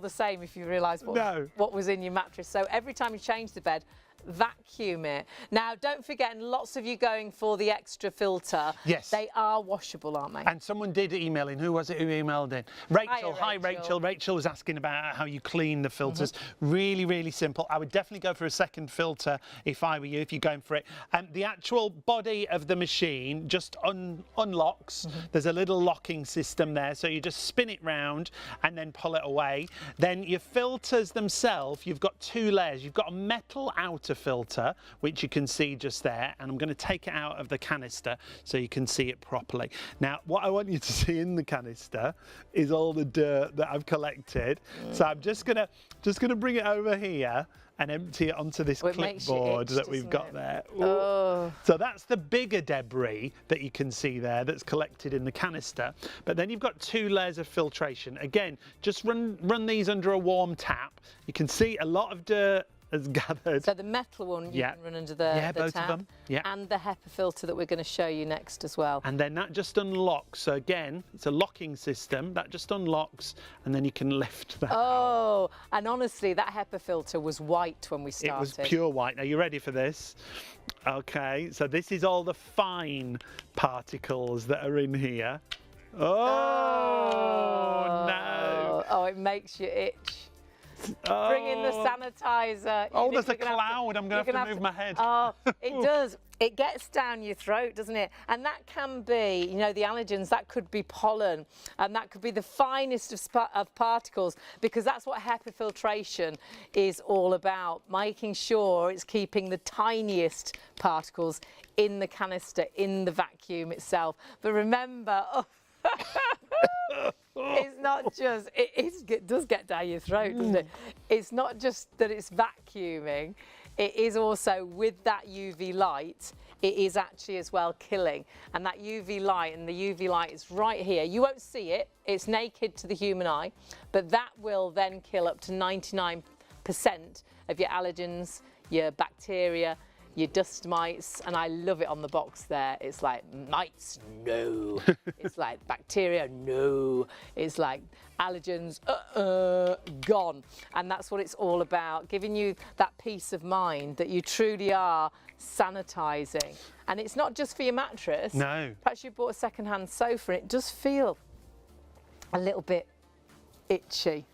the same if you realise what was in your mattress. So every time you change the bed, vacuum it. Now, don't forget, and lots of you going for the extra filter. Yes. They are washable, aren't they? And someone did email in. Who was it who emailed in? Rachel. Hi, Rachel. Rachel was asking about how you clean the filters. Really, really simple. I would definitely go for a second filter if I were you, if you're going for it. The actual body of the machine just unlocks. There's a little locking system there. So you just spin it round and then pull it away. Then your filters themselves, you've got two layers. You've got a metal outer filter, which you can see just there, and I'm going to take it out of the canister so you can see it properly. Now, what I want you to see in the canister is all the dirt that I've collected. So I'm just gonna bring it over here and empty it onto this clipboard that we've got there. Oh. So that's the bigger debris that you can see there that's collected in the canister. But then you've got two layers of filtration. Again, just run these under a warm tap. You can see a lot of dirt has gathered. So the metal one you can run under the both tap, of them. and the HEPA filter that we're going to show you next as well. And then that just unlocks. So again, it's a locking system that just unlocks, and then you can lift that out. And honestly, that HEPA filter was white when we started. It was pure white. Now, you ready for this? Okay, so this is all the fine particles that are in here. Oh no! Oh, it makes you itch. Bring in the sanitizer. Oh, there's a cloud. I'm going to have to move my head. Oh, it does. It gets down your throat, doesn't it? And that can be, you know, the allergens, that could be pollen, and that could be the finest of particles, because that's what HEPA filtration is all about, making sure it's keeping the tiniest particles in the canister, in the vacuum itself. But remember, it's not just, it does get down your throat, doesn't it? It's not just that it's vacuuming, it is also with that UV light, it is actually as well killing. And that UV light, and the UV light is right here. You won't see it, it's naked to the human eye, but that will then kill up to 99% of your allergens, your bacteria, your dust mites, and I love it on the box there. It's like mites, no. It's like bacteria, no. It's like allergens, gone. And that's what it's all about, giving you that peace of mind that you truly are sanitising. And it's not just for your mattress. No. Perhaps you bought a second-hand sofa and it does feel a little bit itchy.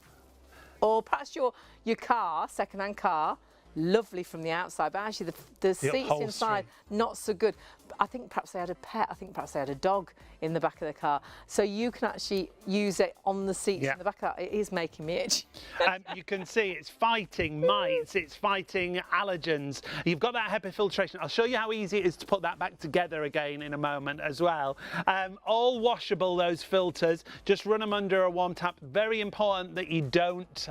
Or perhaps your car, second-hand car, lovely from the outside, but actually the seats inside not so good. I think perhaps they had a pet, I think perhaps they had a dog in the back of the car, so you can actually use it on the seats in the back of that. It is making me itch. And you can see it's fighting mites, it's fighting allergens. You've got that HEPA filtration. I'll show you how easy it is to put that back together again in a moment as well. All washable, those filters. Just run them under a warm tap. Very important that you don't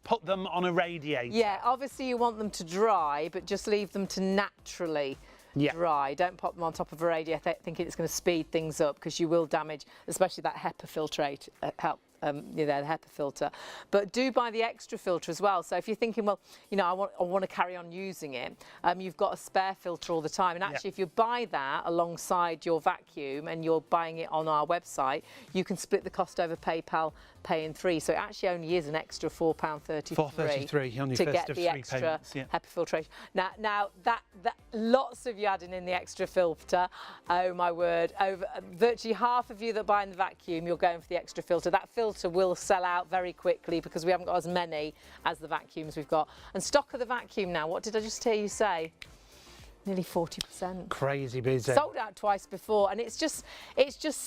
put them on a radiator. Yeah, obviously you want them to dry, but just leave them to naturally dry. Don't pop them on top of a radiator thinking it's going to speed things up, because you will damage, especially that HEPA filtrate, you know, the HEPA filter. But do buy the extra filter as well. So if you're thinking, well, you know, I want to carry on using it, you've got a spare filter all the time. And actually, if you buy that alongside your vacuum and you're buying it on our website, you can split the cost over PayPal, Pay in 3. So it actually only is an extra £4.33 only to first get of the 3 extra payments, HEPA filtration. Now that lots of you adding in the extra filter. Oh my word! Over virtually half of you that buy in the vacuum, you're going for the extra filter. That filter will sell out very quickly because we haven't got as many as the vacuums we've got. And stock of the vacuum now. What did I just hear you say? Nearly 40%. Crazy busy. Sold out twice before, and it's just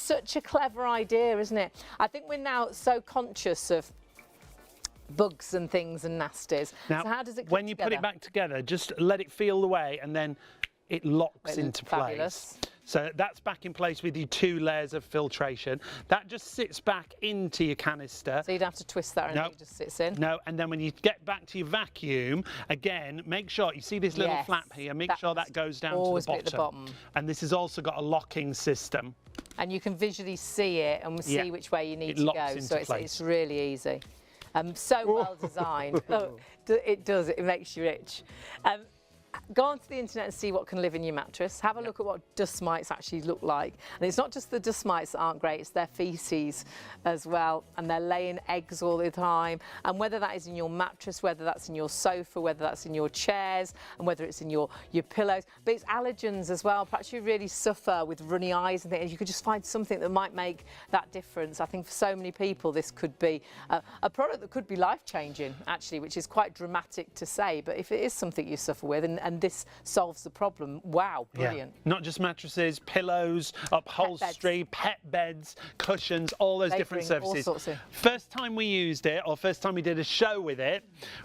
such a clever idea, isn't it? I think we're now so conscious of bugs and things and nasties. Now, so how does it come when you together? put it back together, just let it feel the way, and then it locks into fabulous. place. So that's back in place with your 2 layers of filtration. That just sits back into your canister. So you don't have to twist that, and it just sits in? No, and then when you get back to your vacuum, again, make sure, you see this little flap here, make sure that goes down to the bottom. And this has also got a locking system. And you can visually see it and see which way you need to go. So it's really easy. So well designed. Oh, it does, it makes you rich. go onto the internet and see what can live in your mattress. Have a look at what dust mites actually look like. And it's not just the dust mites that aren't great, it's their feces as well. And they're laying eggs all the time. And whether that is in your mattress, whether that's in your sofa, whether that's in your chairs, and whether it's in your pillows. But it's allergens as well. Perhaps you really suffer with runny eyes and things. You could just find something that might make that difference. I think for so many people, this could be a product that could be life-changing, actually, which is quite dramatic to say. But if it is something you suffer with, and this solves the problem, wow, brilliant. Yeah. Not just mattresses, pillows, upholstery, pet beds, cushions, all those different surfaces. First time we used it, or first time we did a show with it,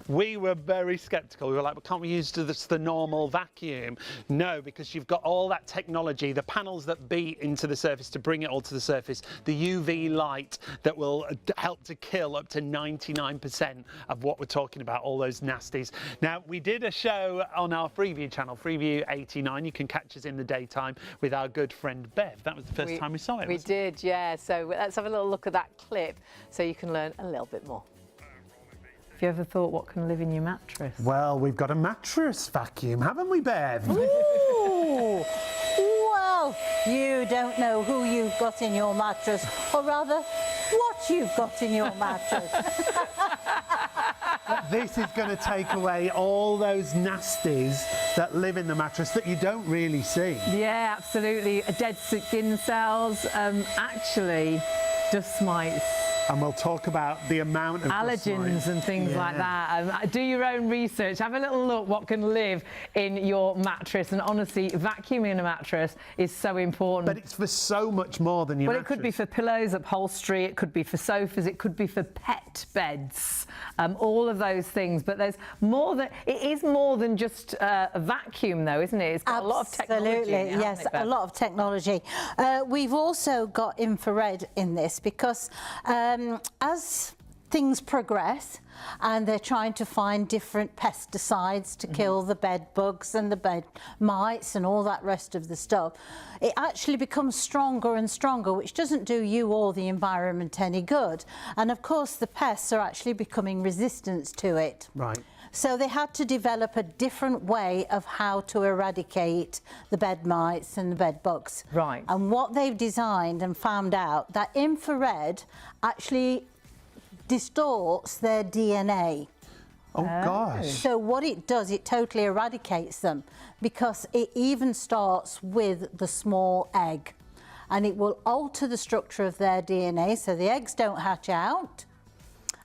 we were very sceptical. We were like, well, can't we use the normal vacuum? No, because you've got all that technology, the panels that beat into the surface to bring it all to the surface, the UV light that will help to kill up to 99% of what we're talking about, all those nasties. Now, we did a show on our Freeview channel, Freeview 89. You can catch us in the daytime with our good friend Bev. That was the first time we saw it. We did, yeah. So let's have a little look at that clip so you can learn a little bit more. Have you ever thought what can live in your mattress? Well, we've got a mattress vacuum, haven't we, Bev? Ooh! Well, you don't know who you've got in your mattress, or rather, what you've got in your mattress. This is going to take away all those nasties that live in the mattress that you don't really see. Yeah, absolutely. Dead skin cells, actually, dust mites. And we'll talk about the amount of allergens and things like that. Do your own research. Have a little look what can live in your mattress. And honestly, vacuuming a mattress is so important. But it's for so much more than your mattress. Well, it could be for pillows, upholstery, it could be for sofas, it could be for pet beds, all of those things. But there's more than, it is more than just a vacuum though, isn't it? It's got a lot of technology. Absolutely, yes, a lot of technology. We've also got infrared in this because as things progress and they're trying to find different pesticides to kill the bed bugs and the bed mites and all that rest of the stuff, it actually becomes stronger and stronger, which doesn't do you or the environment any good. And of course the pests are actually becoming resistant to it. Right. So they had to develop a different way of how to eradicate the bed mites and the bed bugs. Right. And what they've designed and found out that infrared actually distorts their DNA. Oh gosh. So what it does, it totally eradicates them because it even starts with the small egg and it will alter the structure of their DNA so the eggs don't hatch out.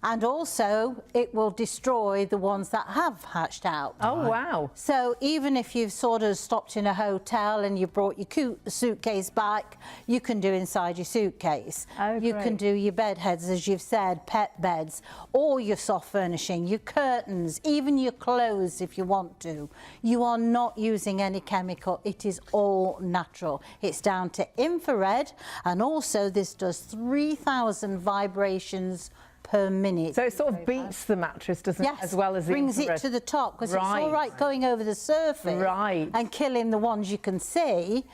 And also, it will destroy the ones that have hatched out. Oh, wow. So even if you've sort of stopped in a hotel and you brought your suitcase back, you can do inside your suitcase. Oh, you can do your bed heads, as you've said, pet beds, all your soft furnishing, your curtains, even your clothes if you want to. You are not using any chemical. It is all natural. It's down to infrared, and also this does 3,000 vibrations per minute. So it sort of beats the mattress, doesn't it, as well as the brings infrared? it to the top, because it's all right going over the surface and killing the ones you can see,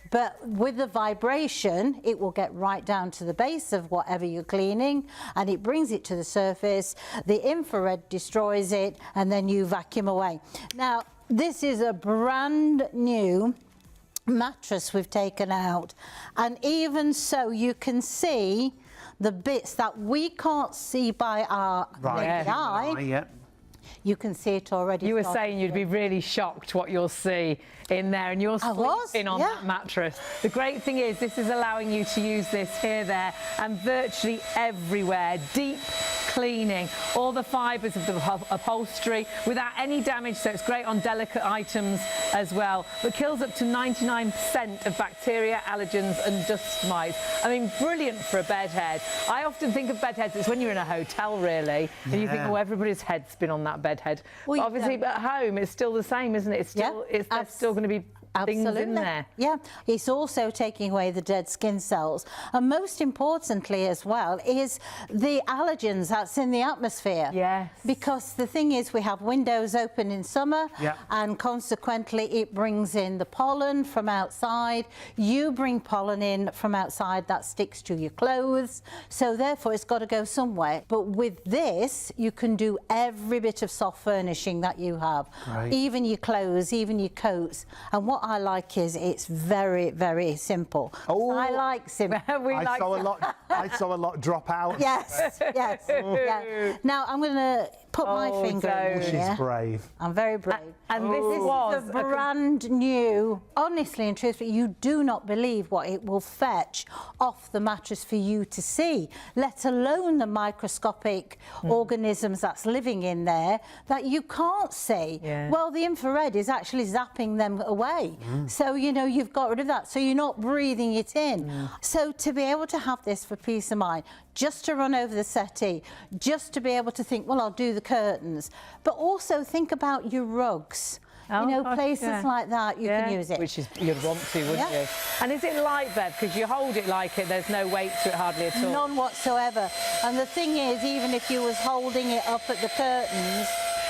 but with the vibration it will get right down to the base of whatever you're cleaning and it brings it to the surface. The infrared destroys it and then you vacuum away. Now this is a brand new mattress we've taken out, and even so you can see the bits that we can't see by our naked eye. You can see it already. You were saying you'd be really shocked what you'll see in there, and you're sleeping on that mattress. The great thing is this is allowing you to use this here, there and virtually everywhere. Deep cleaning, all the fibres of the upholstery without any damage, so it's great on delicate items as well, but kills up to 99% of bacteria, allergens and dust mites. I mean, brilliant for a bed head. I often think of bed heads, it's when you're in a hotel really, and you think, oh, everybody's head's been on that bed head. Well, but obviously at home it's still the same, isn't it? It's still, they're still going to be Absolutely. things in there. Yeah, it's also taking away the dead skin cells. And most importantly as well is the allergens that's in the atmosphere. Yes. Because the thing is, we have windows open in summer, Yeah. and consequently it brings in the pollen from outside. You bring pollen in from outside that sticks to your clothes. So therefore it's got to go somewhere. But with this, you can do every bit of soft furnishing that you have. Right. Even your clothes, even your coats. And what I like is it's very, very simple. Oh. I like simple. I saw a lot drop out. Yes, yes. Yeah. Now I'm going to put my finger in She's here. brave. I'm very brave. And this was This is a brand new, honestly and truthfully, you do not believe what it will fetch off the mattress for you to see, let alone the microscopic organisms that's living in there that you can't see. Yeah. Well, the infrared is actually zapping them away. So, you know, you've got rid of that. So you're not breathing it in. So to be able to have this for peace of mind, just to run over the settee, just to be able to think, well, I'll do the curtains, but also think about your rugs. Oh, you know, gosh, places like that, you can use it. Which is, you'd want to, wouldn't Yeah. you? And is it light, Bev? Because you hold it like it, there's no weight to it hardly at all. None whatsoever. And the thing is, even if you was holding it up at the curtains,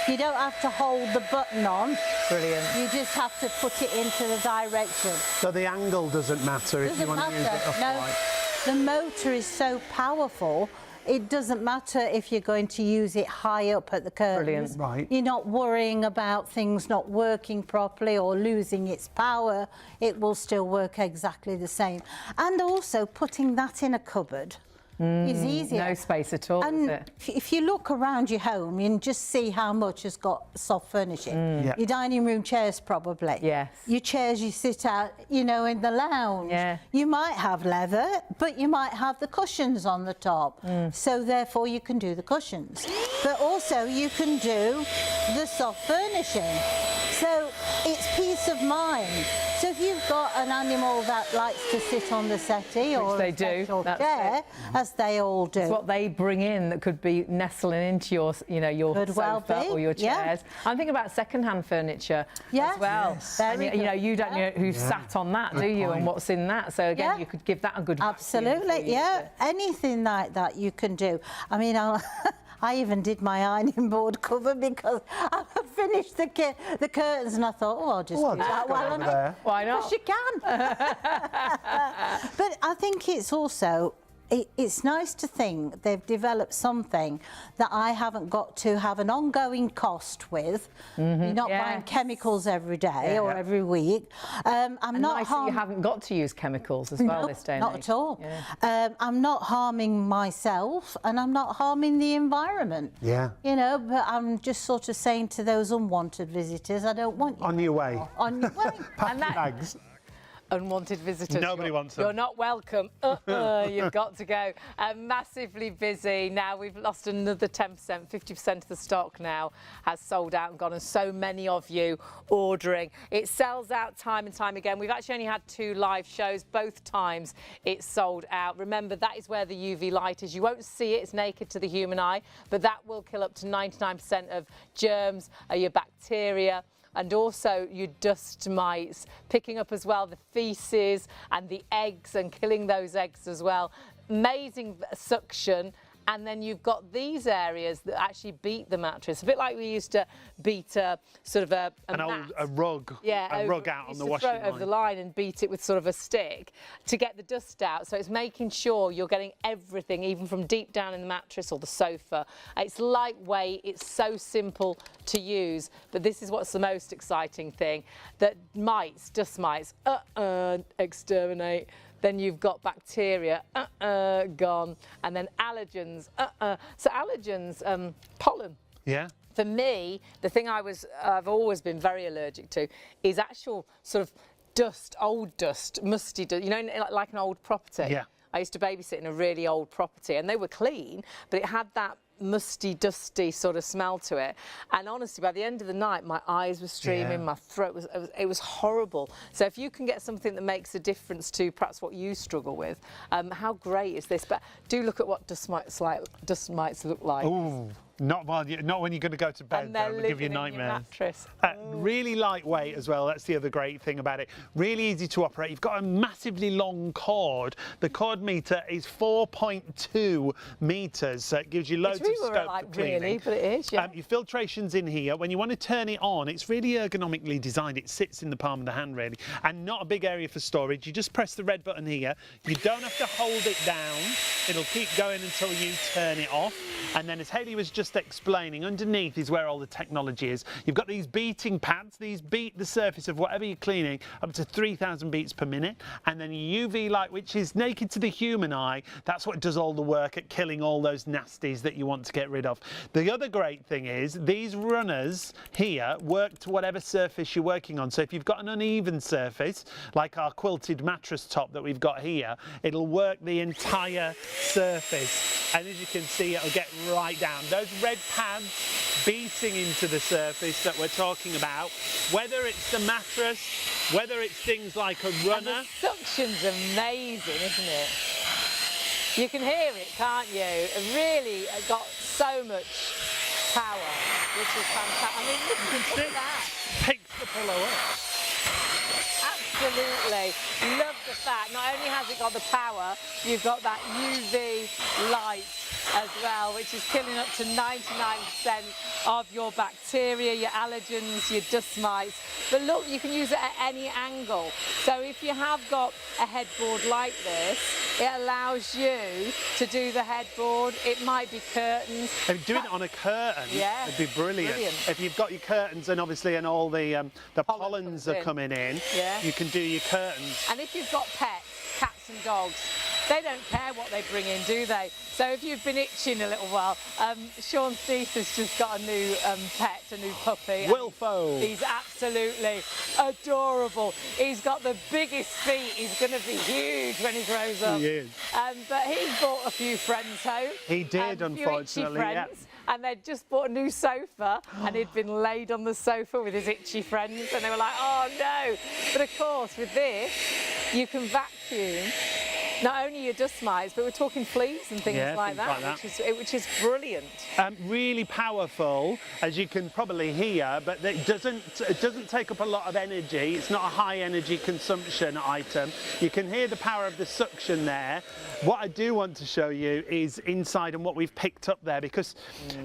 you don't have to hold the button on. Brilliant. You just have to put it into the direction. So the angle doesn't matter if you Doesn't want to use it matter. upright. No, the motor is so powerful. It doesn't matter if you're going to use it high up at the curtains. Brilliant. Right. You're not worrying about things not working properly or losing its power. It will still work exactly the same. And also putting that in a cupboard is easier. No space at all, And is it? if you look around your home, you can just see how much has got soft furnishing. Yeah. Your dining room chairs, probably. Yes. Your chairs you sit at, you know, in the lounge. Yeah. You might have leather, but you might have the cushions on the top. So therefore you can do the cushions. But also you can do the soft furnishing. So it's peace of mind. So if you've got an animal that likes to sit on the settee or they a do, special that's chair, as they all do. It's what they bring in that could be nestling into your, you know, your Could well sofa be, or your yeah. chairs. I'm thinking about second-hand furniture Yes. as well. Yes. And Very you know, good. you don't know who's sat on that, do you, and what's in that. So again, Yeah. you could give that a good vacuum Absolutely, before you use yeah. it. Anything like that you can do. I mean, I even did my ironing board cover because I finished the curtains and I thought, oh, I'll just do that well over there. Why not? Because you can. But I think it's also, it's nice to think they've developed something that I haven't got to have an ongoing cost with. You're not buying Yes. chemicals every day or every week. I'm And not nice that you haven't got to use chemicals as well this day and not age. at all. Yeah. I'm not harming myself and I'm not harming the environment. Yeah. You know, but I'm just sort of saying to those unwanted visitors, I don't want you. On your way. On your way. Pack And your that- bags. Unwanted visitors. Nobody wants them. You're not welcome. You've got to go. Massively busy. Now we've lost another 10%, 50% of the stock now has sold out and gone, and so many of you ordering. It sells out time and time again. We've actually only had 2 live shows. Both times it's sold out. Remember, that is where the UV light is. You won't see it. It's naked to the human eye, but that will kill up to 99% of germs, your bacteria, and also your dust mites, picking up as well the feces and the eggs and killing those eggs as well. Amazing suction. And then you've got these areas that actually beat the mattress. A bit like we used to beat a sort of a mat. A rug. Yeah, a rug out on the washing throw it over line. the line and beat it with sort of a stick to get the dust out. So it's making sure you're getting everything, even from deep down in the mattress or the sofa. It's lightweight, it's so simple to use, but this is what's the most exciting thing, that mites, dust mites, exterminate. Then you've got bacteria, gone, and then allergens, So allergens, pollen. Yeah. For me, the thing I've always been very allergic to is actual sort of dust, old dust, musty dust, you know, like an old property. Yeah. I used to babysit in a really old property and they were clean, but it had that musty, dusty sort of smell to it. And honestly, by the end of the night, my eyes were streaming, my throat it was horrible. So if you can get something that makes a difference to perhaps what you struggle with, how great is this? But do look at what dust mites look like. Ooh. Not when you're going to go to bed. And they're It'll living give you in your nightmares. mattress. Really lightweight as well. That's the other great thing about it. Really easy to operate. You've got a massively long cord. The cord meter is 4.2 meters, so it gives you loads of scope for cleaning. Really, but it is, yeah. Your filtration's in here. When you want to turn it on, it's really ergonomically designed. It sits in the palm of the hand, really, and not a big area for storage. You just press the red button here. You don't have to hold it down. It'll keep going until you turn it off. And then, as Hayley was just explaining, underneath is where all the technology is. You've got these beating pads. These beat the surface of whatever you're cleaning up to 3,000 beats per minute. And then your UV light, which is naked to the human eye, that's what does all the work at killing all those nasties that you want to get rid of. The other great thing is these runners here work to whatever surface you're working on. So if you've got an uneven surface, like our quilted mattress top that we've got here, it'll work the entire surface. And as you can see, it'll get right down. Those red pads beating into the surface that we're talking about, whether it's the mattress, whether it's things like a runner. And the suction's amazing, isn't it? You can hear it, can't you? It really got so much power, which is fantastic. I mean, look at that. Picks the pillow up. Absolutely. Love the fact, not only has it got the power, you've got that UV light as well, which is killing up to 99% of your bacteria, your allergens, your dust mites. But look, you can use it at any angle. So if you have got a headboard like this, it allows you to do the headboard. It might be curtains. If you do it on a curtain, yeah, it'd be brilliant. If you've got your curtains and obviously and all the pollens are coming in, yeah, you can do your curtains. And if you've got pets, cats and dogs, they don't care what they bring in, do they? So if you've been itching a little while, Sean Steith has just got a new pet, a new puppy. Wilfo. He's absolutely adorable. He's got the biggest feet. He's going to be huge when he grows up. He is. But he brought a few friends home. He did, unfortunately. Friends, yeah. And they'd just bought a new sofa and he'd been laid on the sofa with his itchy friends and they were like, oh no. But of course, with this, you can vacuum not only your dust mites, but we're talking fleas and things like that. Which is brilliant. Really powerful, as you can probably hear, but it doesn't take up a lot of energy. It's not a high energy consumption item. You can hear the power of the suction there. What I do want to show you is inside and what we've picked up there, because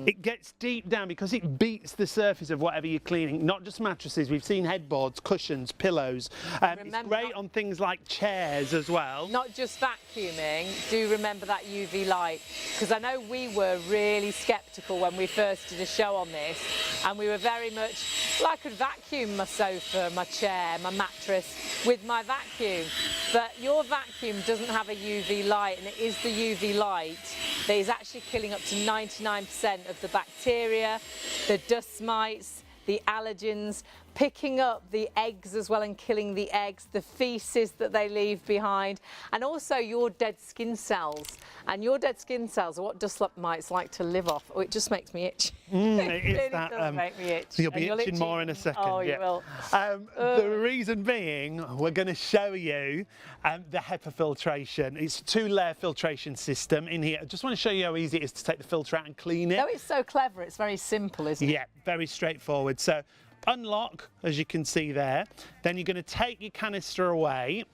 it gets deep down, because it beats the surface of whatever you're cleaning, not just mattresses. We've seen headboards, cushions, pillows. It's great on things like chairs as well. Not just vacuuming, do remember that UV light, because I know we were really sceptical when we first did a show on this, and we were very much, well, I could vacuum my sofa, my chair, my mattress with my vacuum, but your vacuum doesn't have a UV light, and it is the UV light that is actually killing up to 99% of the bacteria, the dust mites, the allergens, picking up the eggs as well and killing the eggs, the feces that they leave behind, and also your dead skin cells. And your dead skin cells are what dust mites like to live off. Oh, it just makes me itch. It really does make me itch. You'll be itching more in a second. Oh, you will. The reason being, we're going to show you the HEPA filtration. It's a 2-layer filtration system in here. I just want to show you how easy it is to take the filter out and clean it. No, it's so clever. It's very simple, isn't it? Yeah, very straightforward. So unlock, as you can see there. Then you're going to take your canister away.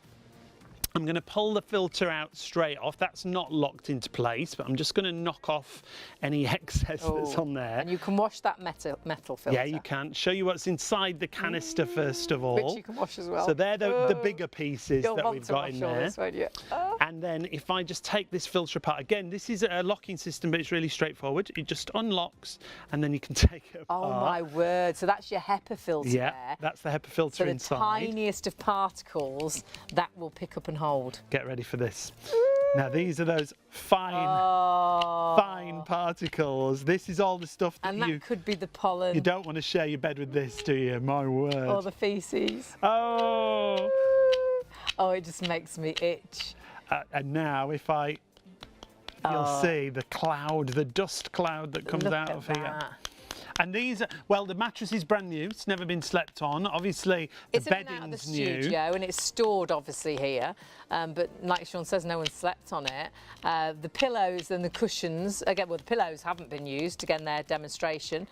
I'm going to pull the filter out straight off. That's not locked into place, but I'm just going to knock off any excess that's on there. And you can wash that metal filter. Yeah, you can. Show you what's inside the canister first of all. Which you can wash as well. So they're the bigger pieces that we've got in there. This, won't you? And then if I just take this filter apart, again, this is a locking system, but it's really straightforward. It just unlocks and then you can take it apart. Oh my word. So that's your HEPA filter there. Yeah, that's the HEPA filter inside. So the tiniest of particles that will pick up and hold. Get ready for this. Now these are those fine particles. This is all the stuff that that could be the pollen. You don't want to share your bed with this, do you? My word. Or the feces. Oh. Oh, it just makes me itch. And now if you'll see the cloud, the dust cloud that comes out of here. And these, well, the mattress is brand new. It's never been slept on. Obviously, the bedding's new. Studio, and it's stored obviously here. But like Sean says, no one slept on it. The pillows and the cushions, again, well, the pillows haven't been used. Again, their demonstration.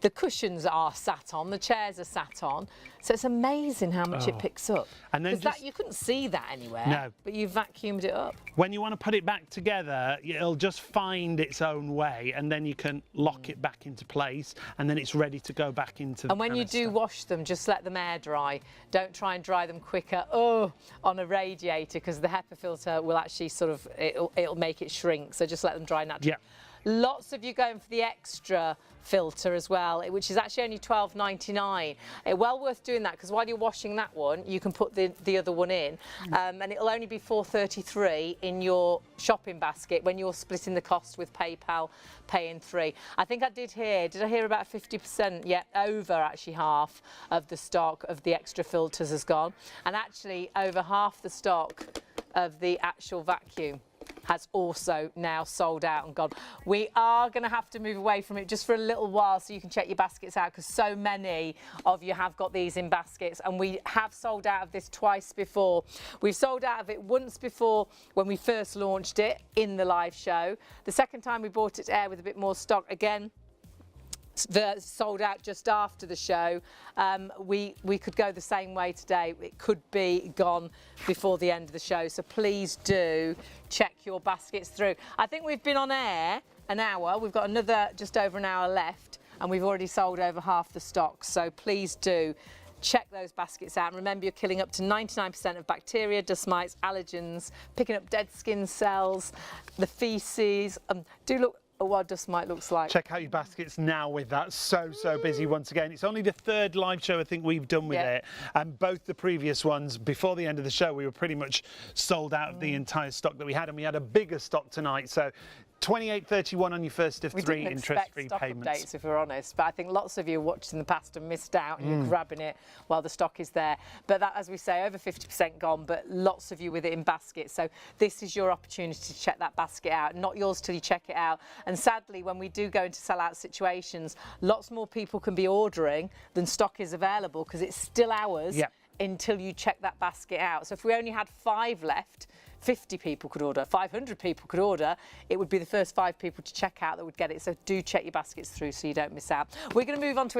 The cushions are sat on, the chairs are sat on. So it's amazing how much it picks up. And then that, you couldn't see that anywhere, no. But you vacuumed it up. When you want to put it back together, it'll just find its own way, and then you can lock it back into place, and then it's ready to go back into the And when you do wash them, just let them air dry. Don't try and dry them quicker on a radiator, because the HEPA filter will actually sort of, it'll make it shrink. So just let them dry naturally. Yeah. Lots of you going for the extra filter as well, which is actually only $12.99. Well worth doing that, because while you're washing that one, you can put the other one in, and it'll only be $4.33 in your shopping basket when you're splitting the cost with PayPal, paying 3. I think I did I hear about 50%? Yeah, over actually half of the stock of the extra filters has gone, and actually over half the stock of the actual vacuum has also now sold out and gone. We are going to have to move away from it just for a little while so you can check your baskets out, because so many of you have got these in baskets, and we have sold out of this twice before. We've sold out of it once before when we first launched it in the live show. The second time we brought it to air with a bit more stock, again, sold out just after the show. We could go the same way today. It could be gone before the end of the show, so please do check your baskets through. I think we've been on air an hour. We've got another just over an hour left, and we've already sold over half the stock, so please do check those baskets out. And remember, you're killing up to 99% of bacteria, dust mites, allergens, picking up dead skin cells, the faeces. Do look what dust mite looks like. Check out your baskets now with that. So busy once again. It's only the third live show I think we've done with it, and both the previous ones before the end of the show we were pretty much sold out of the entire stock that we had, and we had a bigger stock tonight. So $28.31 on your first of 3 interest-free payments. Updates, if we're honest, but I think lots of you watched in the past and missed out, and you're grabbing it while the stock is there. But that, as we say, over 50% gone, but lots of you with it in baskets. So this is your opportunity to check that basket out. Not yours till you check it out. And sadly, when we do go into sell-out situations, lots more people can be ordering than stock is available, because it's still ours until you check that basket out. So if we only had 5 left, 50 people could order, 500 people could order, it would be the first 5 people to check out that would get it. So do check your baskets through so you don't miss out. We're going to move on to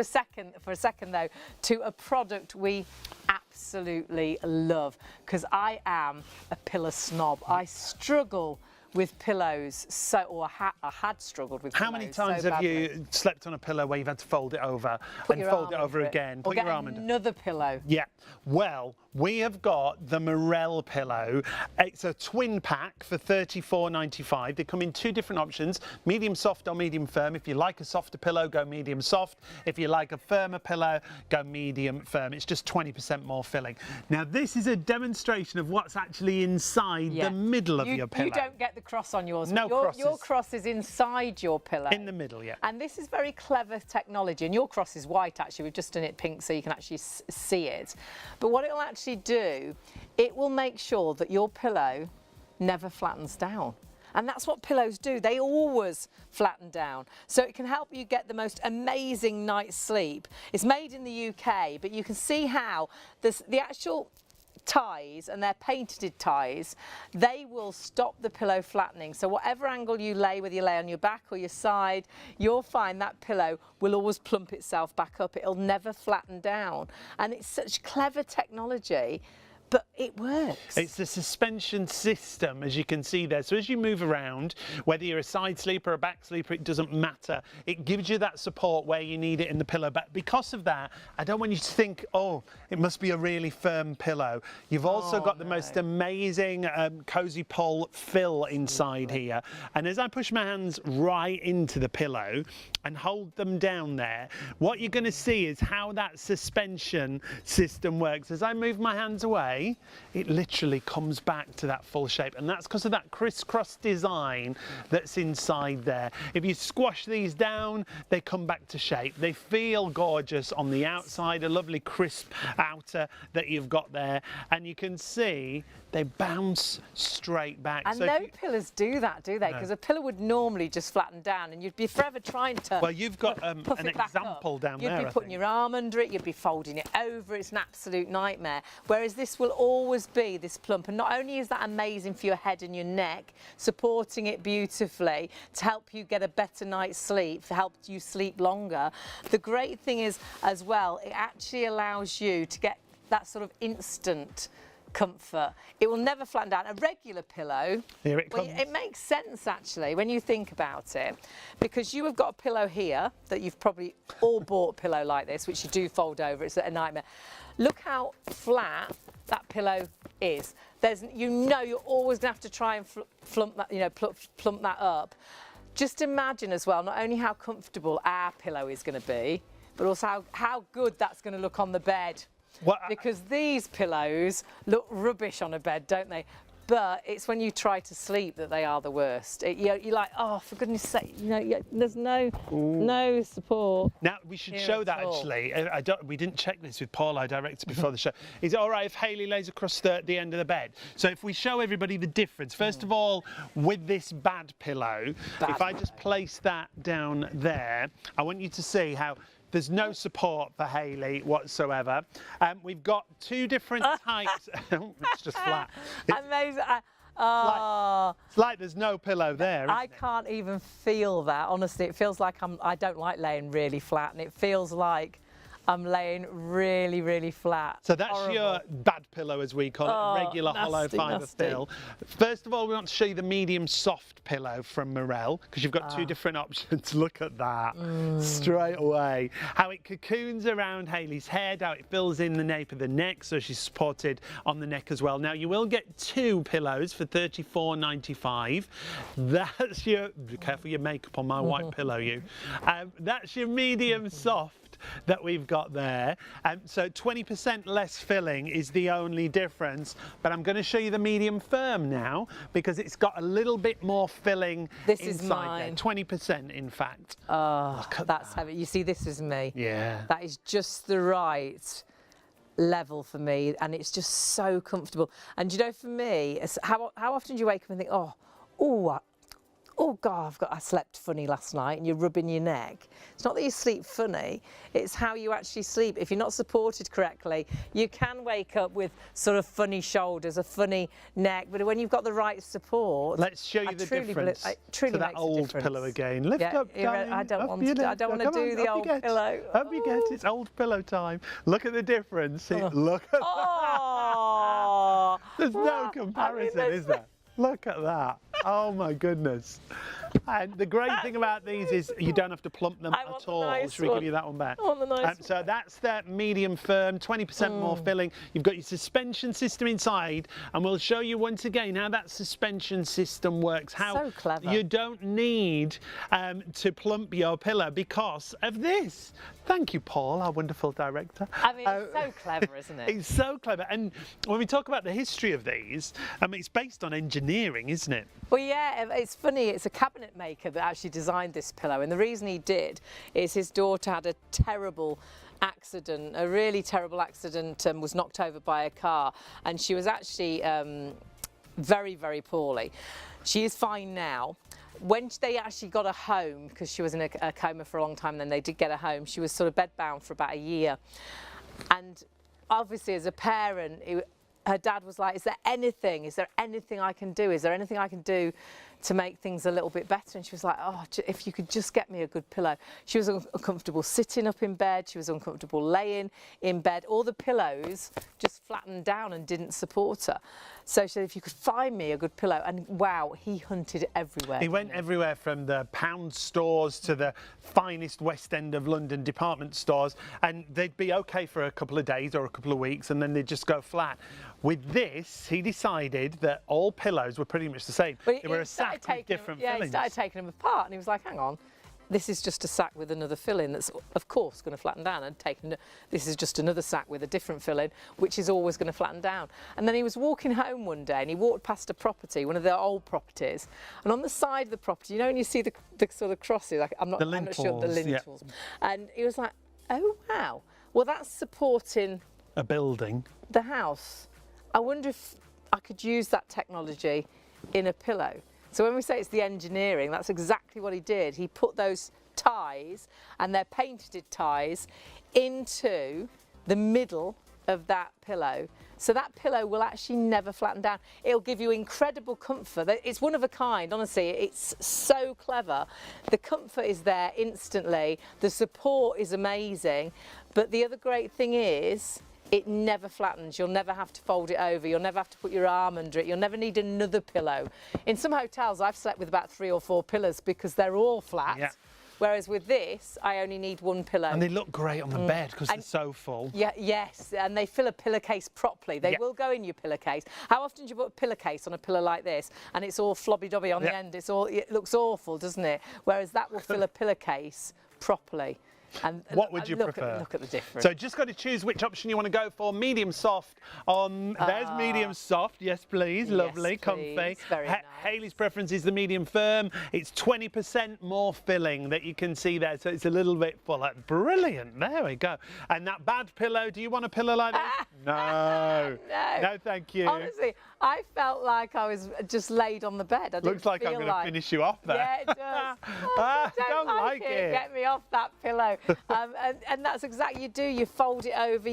for a second though, to a product we absolutely love, because I am a pillow snob. I struggle with pillows, I had struggled with pillows. How many times have you slept on a pillow where you've had to fold it over and fold it over again? Put your arm under. Another pillow. Yeah. Well, we have got the Morel pillow. It's a twin pack for $34.95. They come in 2 different options, medium soft or medium firm. If you like a softer pillow, go medium soft. If you like a firmer pillow, go medium firm. It's just 20% more filling. Now, this is a demonstration of what's actually inside the middle of your pillow. You don't get the cross on yours. No crosses. Your cross is inside your pillow. In the middle, yeah. And this is very clever technology. And your cross is white, actually. We've just done it pink so you can actually see it. But what it'll actually do, it will make sure that your pillow never flattens down. And that's what pillows do. They always flatten down. So it can help you get the most amazing night's sleep. It's made in the UK, but you can see how the actual ties, and they're painted ties, they will stop the pillow flattening. So whatever angle you lay, whether you lay on your back or your side, you'll find that pillow will always plump itself back up. It'll never flatten down. And it's such clever technology, but it works. It's the suspension system, as you can see there. So as you move around, whether you're a side sleeper or a back sleeper, it doesn't matter. It gives you that support where you need it in the pillow. But because of that, I don't want you to think, oh, it must be a really firm pillow. You've also got the most amazing cozy pull fill inside here. And as I push my hands right into the pillow and hold them down there, what you're going to see is how that suspension system works. As I move my hands away, dry, it literally comes back to that full shape, and that's because of that crisscross design that's inside there. If you squash these down, they come back to shape. They feel gorgeous on the outside, a lovely crisp outer that you've got there, and you can see they bounce straight back. And so no pillars do that, do they? Because a pillar would normally just flatten down and you'd be forever trying to Well, you've got an example down there. You'd be putting your arm under it, you'd be folding it over. It's an absolute nightmare. Whereas this will always be this plump. And not only is that amazing for your head and your neck, supporting it beautifully to help you get a better night's sleep, to help you sleep longer. The great thing is, as well, it actually allows you to get that sort of instant comfort. It will never flatten down. A regular pillow, here it comes. Well, it makes sense actually when you think about it, because you have got a pillow here that you've probably all bought a pillow like this, which you do fold over. It's a nightmare. Look how flat that pillow is. You know you're always going to have to try and plump that up. Just imagine as well, not only how comfortable our pillow is going to be, but also how good that's going to look on the bed. Because these pillows look rubbish on a bed, don't they? But it's when you try to sleep that they are the worst. You're like, oh, for goodness sake, there's no support. Now, we should show that actually. We didn't check this with Paul, our director, before the show. Is it all right if Hayley lays across the end of the bed? So if we show everybody the difference, first of all, with this bad pillow, if I just place that down there, I want you to see how there's no support for Hayley whatsoever. We've got two different types. It's just flat. Amazing. It's like there's no pillow there. I can't even feel that. Honestly, it feels like I don't like laying really flat, and it feels like I'm laying really, really flat. So that's your bad pillow, as we call it, a regular hollow fibre fill. First of all, we want to show you the medium soft pillow from Morel, because you've got two different options. Look at that, straight away. How it cocoons around Hayley's head, how it fills in the nape of the neck, so she's supported on the neck as well. Now, you will get two pillows for $34.95. That's your, be careful your makeup on my white pillow, you. That's your medium soft that we've got there. So 20% less filling is the only difference, but I'm going to show you the medium firm now, because it's got a little bit more filling inside there. 20% in fact. Oh, that's heavy. You see, this is me. Yeah. That is just the right level for me, and it's just so comfortable. And you know, for me, how often do you wake up and think, oh God, I slept funny last night, and you're rubbing your neck. It's not that you sleep funny, it's how you actually sleep. If you're not supported correctly, you can wake up with sort of funny shoulders, a funny neck, but when you've got the right support... Let's show you the difference to that old pillow again. Lift up, darling. I don't want to do the old pillow. Up you get, it's old pillow time. Look at the difference. Look at that. There's no comparison, is there? Look at that. Oh my goodness. And the great thing about these is you don't have to plump them at all. Should we give you that one back? I want the nice one. So that's that medium firm, 20% more filling. You've got your suspension system inside, and we'll show you once again how that suspension system works. How so clever. You don't need to plump your pillow because of this. Thank you, Paul, our wonderful director. I mean, it's so clever, isn't it? It's so clever. And when we talk about the history of these, I mean, it's based on engineering, isn't it? Well, yeah, it's funny. It's a cabinet maker that actually designed this pillow. And the reason he did is his daughter had a terrible accident, a really terrible accident, and was knocked over by a car. And she was actually very, very poorly. She is fine now. When they actually got her home, because she was in a coma for a long time, then they did get her home, she was sort of bedbound for about a year. And obviously as a parent, her dad was like, is there anything I can do? Is there anything I can do to make things a little bit better? And she was like, oh, if you could just get me a good pillow. She was uncomfortable sitting up in bed. She was uncomfortable laying in bed. All the pillows just flattened down and didn't support her. So she said, if you could find me a good pillow. And wow, he hunted everywhere. He went everywhere, from the pound stores to the finest West End of London department stores, and they'd be okay for a couple of days or a couple of weeks, and then they'd just go flat. With this, he decided that all pillows were pretty much the same. They were a sack with different fillings. He started taking them apart, and he was like, hang on, this is just a sack with another filling that's, of course, going to flatten down. And this is just another sack with a different filling, which is always going to flatten down. And then he was walking home one day and he walked past a property, one of the old properties, and on the side of the property, you know, when you see the sort of crosses, I'm not sure the lintels, and he was like, oh wow, well that's supporting a building, the house. I wonder if I could use that technology in a pillow. So when we say it's the engineering, that's exactly what he did. He put those ties, and they're painted ties, into the middle of that pillow. So that pillow will actually never flatten down. It'll give you incredible comfort. It's one of a kind, honestly. It's so clever. The comfort is there instantly. The support is amazing. But the other great thing is, it never flattens. You'll never have to fold it over. You'll never have to put your arm under it. You'll never need another pillow. In some hotels, I've slept with about 3 or 4 pillows because they're all flat. Yeah. Whereas with this, I only need one pillow. And they look great on the bed because they're so full. Yeah, yes, and they fill a pillowcase properly. They will go in your pillowcase. How often do you put a pillowcase on a pillow like this and it's all flobby-dobby on the end? It looks awful, doesn't it? Whereas that will fill a pillowcase properly. And what would you prefer? Look at the difference. So just got to choose which option you want to go for. Medium soft. There's medium soft. Yes, please. Lovely, comfy. Very nice. Hayley's preference is the medium firm. It's 20% more filling that you can see there, so it's a little bit fuller. Brilliant. There we go. And that bad pillow. Do you want a pillow like that? No. No, thank you. Honestly, I felt like I was just laid on the bed. Looks like I'm going to finish you off there. Yeah, it does. I don't like it. Get me off that pillow. And that's exactly you do. You fold it over.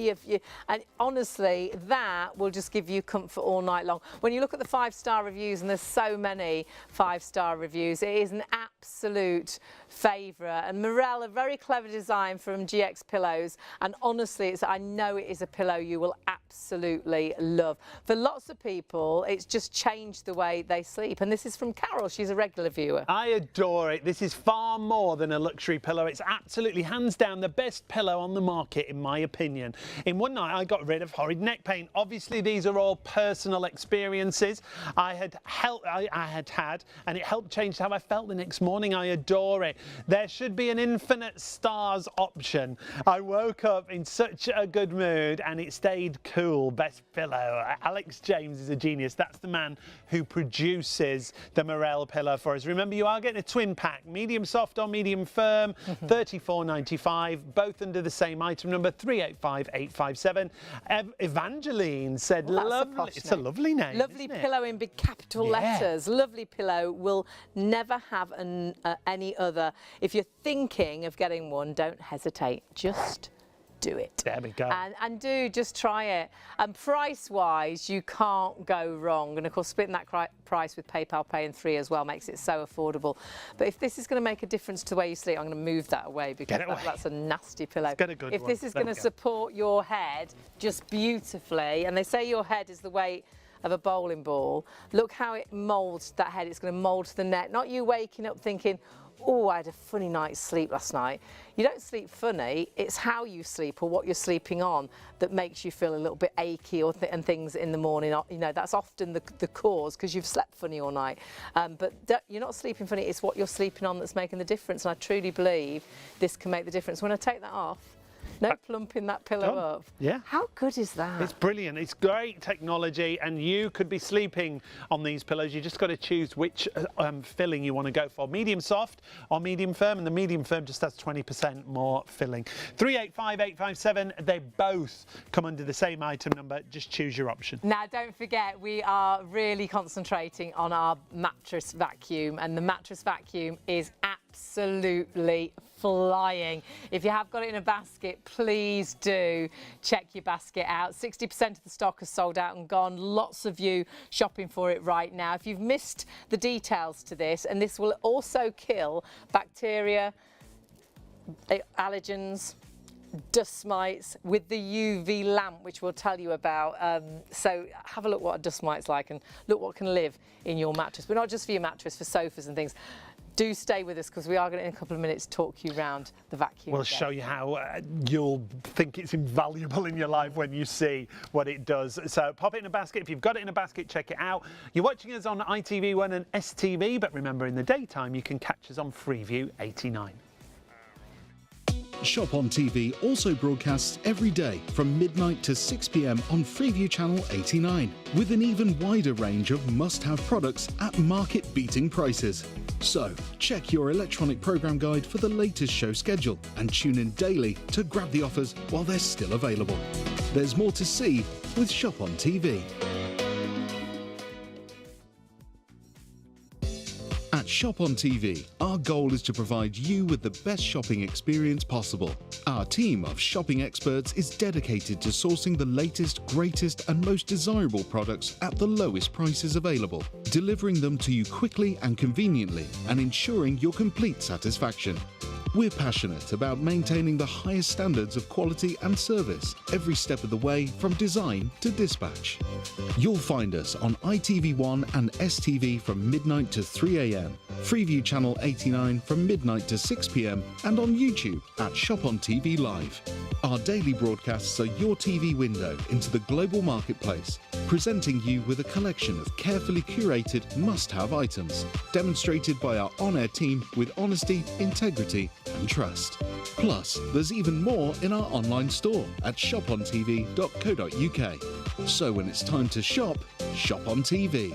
And honestly, that will just give you comfort all night long. When you look at the 5-star reviews, and there's so many 5-star reviews, it is an absolute favourite. And Morel, a very clever design from GX Pillows. And honestly, I know it is a pillow you will absolutely love. For lots of people, it's just changed the way they sleep. And this is from Carol. She's a regular viewer. I adore it. This is far more than a luxury pillow. It's absolutely, hands down, the best pillow on the market, in my opinion. In one night, I got rid of horrid neck pain. Obviously, these are all personal experiences I had had, and it helped change how I felt the next morning. I adore it. There should be an infinite stars option. I woke up in such a good mood, and it stayed cool. Best pillow. Alex James is a genius. That's the man who produces the Morel pillow for us. Remember, you are getting a twin pack, medium soft or medium firm, $34.95, both under the same item number, 385857. Evangeline said, lovely. It's a lovely name. Lovely pillow in big capital letters. Lovely pillow. Will never have any other. If you're thinking of getting one, don't hesitate. Just do it. There we go. And do just try it. And price-wise, you can't go wrong. And of course, splitting that price with PayPal Pay in 3 as well makes it so affordable. But if this is going to make a difference to the way you sleep, I'm going to move that away because that's a nasty pillow. Let's get a good if one. This is going to support your head just beautifully, and they say your head is the weight of a bowling ball, look how it moulds that head. It's going to mould to the neck. Not you waking up thinking, oh, I had a funny night's sleep last night. You don't sleep funny, it's how you sleep or what you're sleeping on that makes you feel a little bit achy and things in the morning. You know, that's often the cause because you've slept funny all night. But you're not sleeping funny, it's what you're sleeping on that's making the difference. And I truly believe this can make the difference. When I take that off, no plumping that pillow up. Yeah. How good is that? It's brilliant. It's great technology, and you could be sleeping on these pillows. You just got to choose which filling you want to go for. Medium soft or medium firm, and the medium firm just has 20% more filling. 385857. They both come under the same item number. Just choose your option. Now, don't forget, we are really concentrating on our mattress vacuum, and the mattress vacuum is absolutely flying. If you have got it in a basket, please do check your basket out. 60% of the stock is sold out and gone. Lots of you shopping for it right now. If you've missed the details to this, and this will also kill bacteria, allergens, dust mites with the UV lamp, which we'll tell you about. So have a look what a dust mite's like and look what can live in your mattress, but not just for your mattress, for sofas and things. do stay with us because we are going to, in a couple of minutes, talk you around the vacuum. We'll show you how you'll think it's invaluable in your life when you see what it does. So pop it in a basket. If you've got it in a basket, check it out. You're watching us on ITV1 and STV, but remember, in the daytime, you can catch us on Freeview 89. ShopOnTV also broadcasts every day from midnight to 6 p.m. on Freeview Channel 89, with an even wider range of must-have products at market-beating prices. So, check your electronic program guide for the latest show schedule and tune in daily to grab the offers while they're still available. There's more to see with ShopOnTV. At ShopOnTV, our goal is to provide you with the best shopping experience possible. Our team of shopping experts is dedicated to sourcing the latest, greatest and most desirable products at the lowest prices available, delivering them to you quickly and conveniently and ensuring your complete satisfaction. We're passionate about maintaining the highest standards of quality and service every step of the way from design to dispatch. You'll find us on ITV1 and STV from midnight to 3 a.m, Freeview Channel 89 from midnight to 6 p.m, and on YouTube at ShopOnTV Live. Our daily broadcasts are your TV window into the global marketplace, presenting you with a collection of carefully curated must-have items, demonstrated by our on-air team with honesty, integrity and trust. Plus, there's even more in our online store at shopontv.co.uk. So when it's time to shop, shop on TV.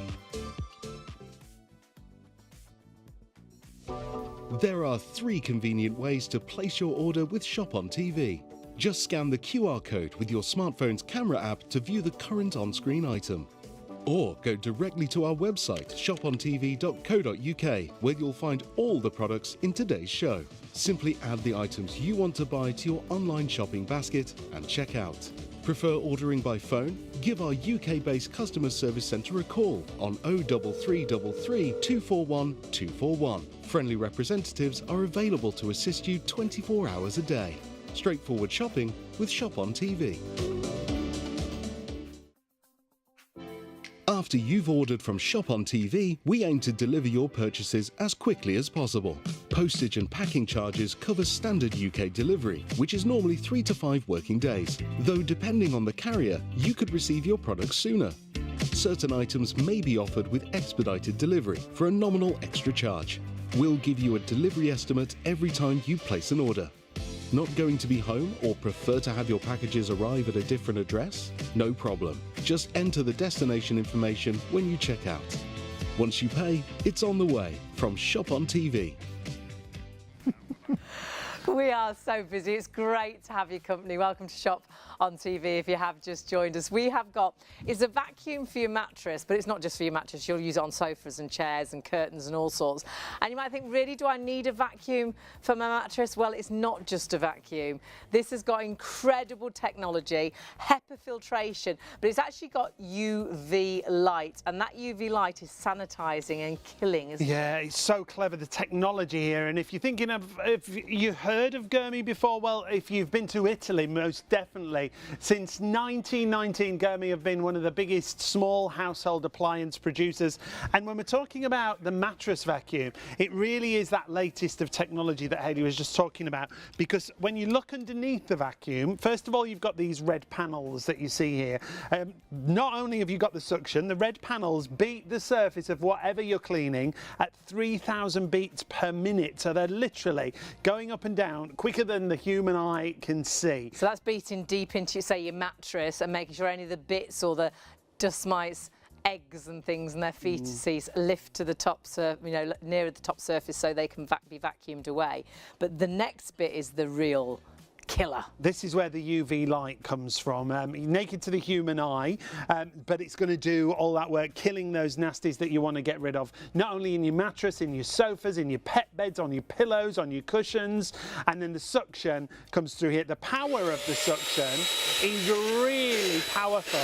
There are 3 convenient ways to place your order with ShopOnTV. Just scan the QR code with your smartphone's camera app to view the current on-screen item. Or go directly to our website, shopontv.co.uk, where you'll find all the products in today's show. Simply add the items you want to buy to your online shopping basket and check out. Prefer ordering by phone? Give our UK-based customer service centre a call on 03333 241 241. Friendly representatives are available to assist you 24 hours a day. Straightforward shopping with ShopOnTV. After you've ordered from ShopOnTV, we aim to deliver your purchases as quickly as possible. Postage and packing charges cover standard UK delivery, which is normally 3 to 5 working days, though depending on the carrier, you could receive your products sooner. Certain items may be offered with expedited delivery for a nominal extra charge. We'll give you a delivery estimate every time you place an order. Not going to be home or prefer to have your packages arrive at a different address? No problem. Just enter the destination information when you check out. Once you pay, it's on the way from ShopOnTV. We are so busy. It's great to have your company. Welcome to Shop on TV if you have just joined us. We have got, it's a vacuum for your mattress, but it's not just for your mattress. You'll use it on sofas and chairs and curtains and all sorts. And you might think, really, do I need a vacuum for my mattress? Well, it's not just a vacuum. This has got incredible technology, HEPA filtration, but it's actually got UV light, and that UV light is sanitising and killing, isn't it? Yeah, it's so clever, the technology here. And if you're thinking of, if you heard of Gurmi before, well, if you've been to Italy, most definitely. Since 1919, Gurmi have been one of the biggest small household appliance producers. And when we're talking about the mattress vacuum, it really is that latest of technology that Hayley was just talking about. Because when you look underneath the vacuum, first of all, you've got these red panels that you see here. Not only have you got the suction, the red panels beat the surface of whatever you're cleaning at 3,000 beats per minute. So they're literally going up and down quicker than the human eye can see. So that's beating deep into, say, your mattress and making sure any of the bits or the dust mites, eggs and things and their fetuses lift to the top, nearer the top surface so they can be vacuumed away. But the next bit is the real killer. This is where the UV light comes from, naked to the human eye, but it's going to do all that work, killing those nasties that you want to get rid of, not only in your mattress, in your sofas, in your pet beds, on your pillows, on your cushions, and then the suction comes through here. The power of the suction is really powerful.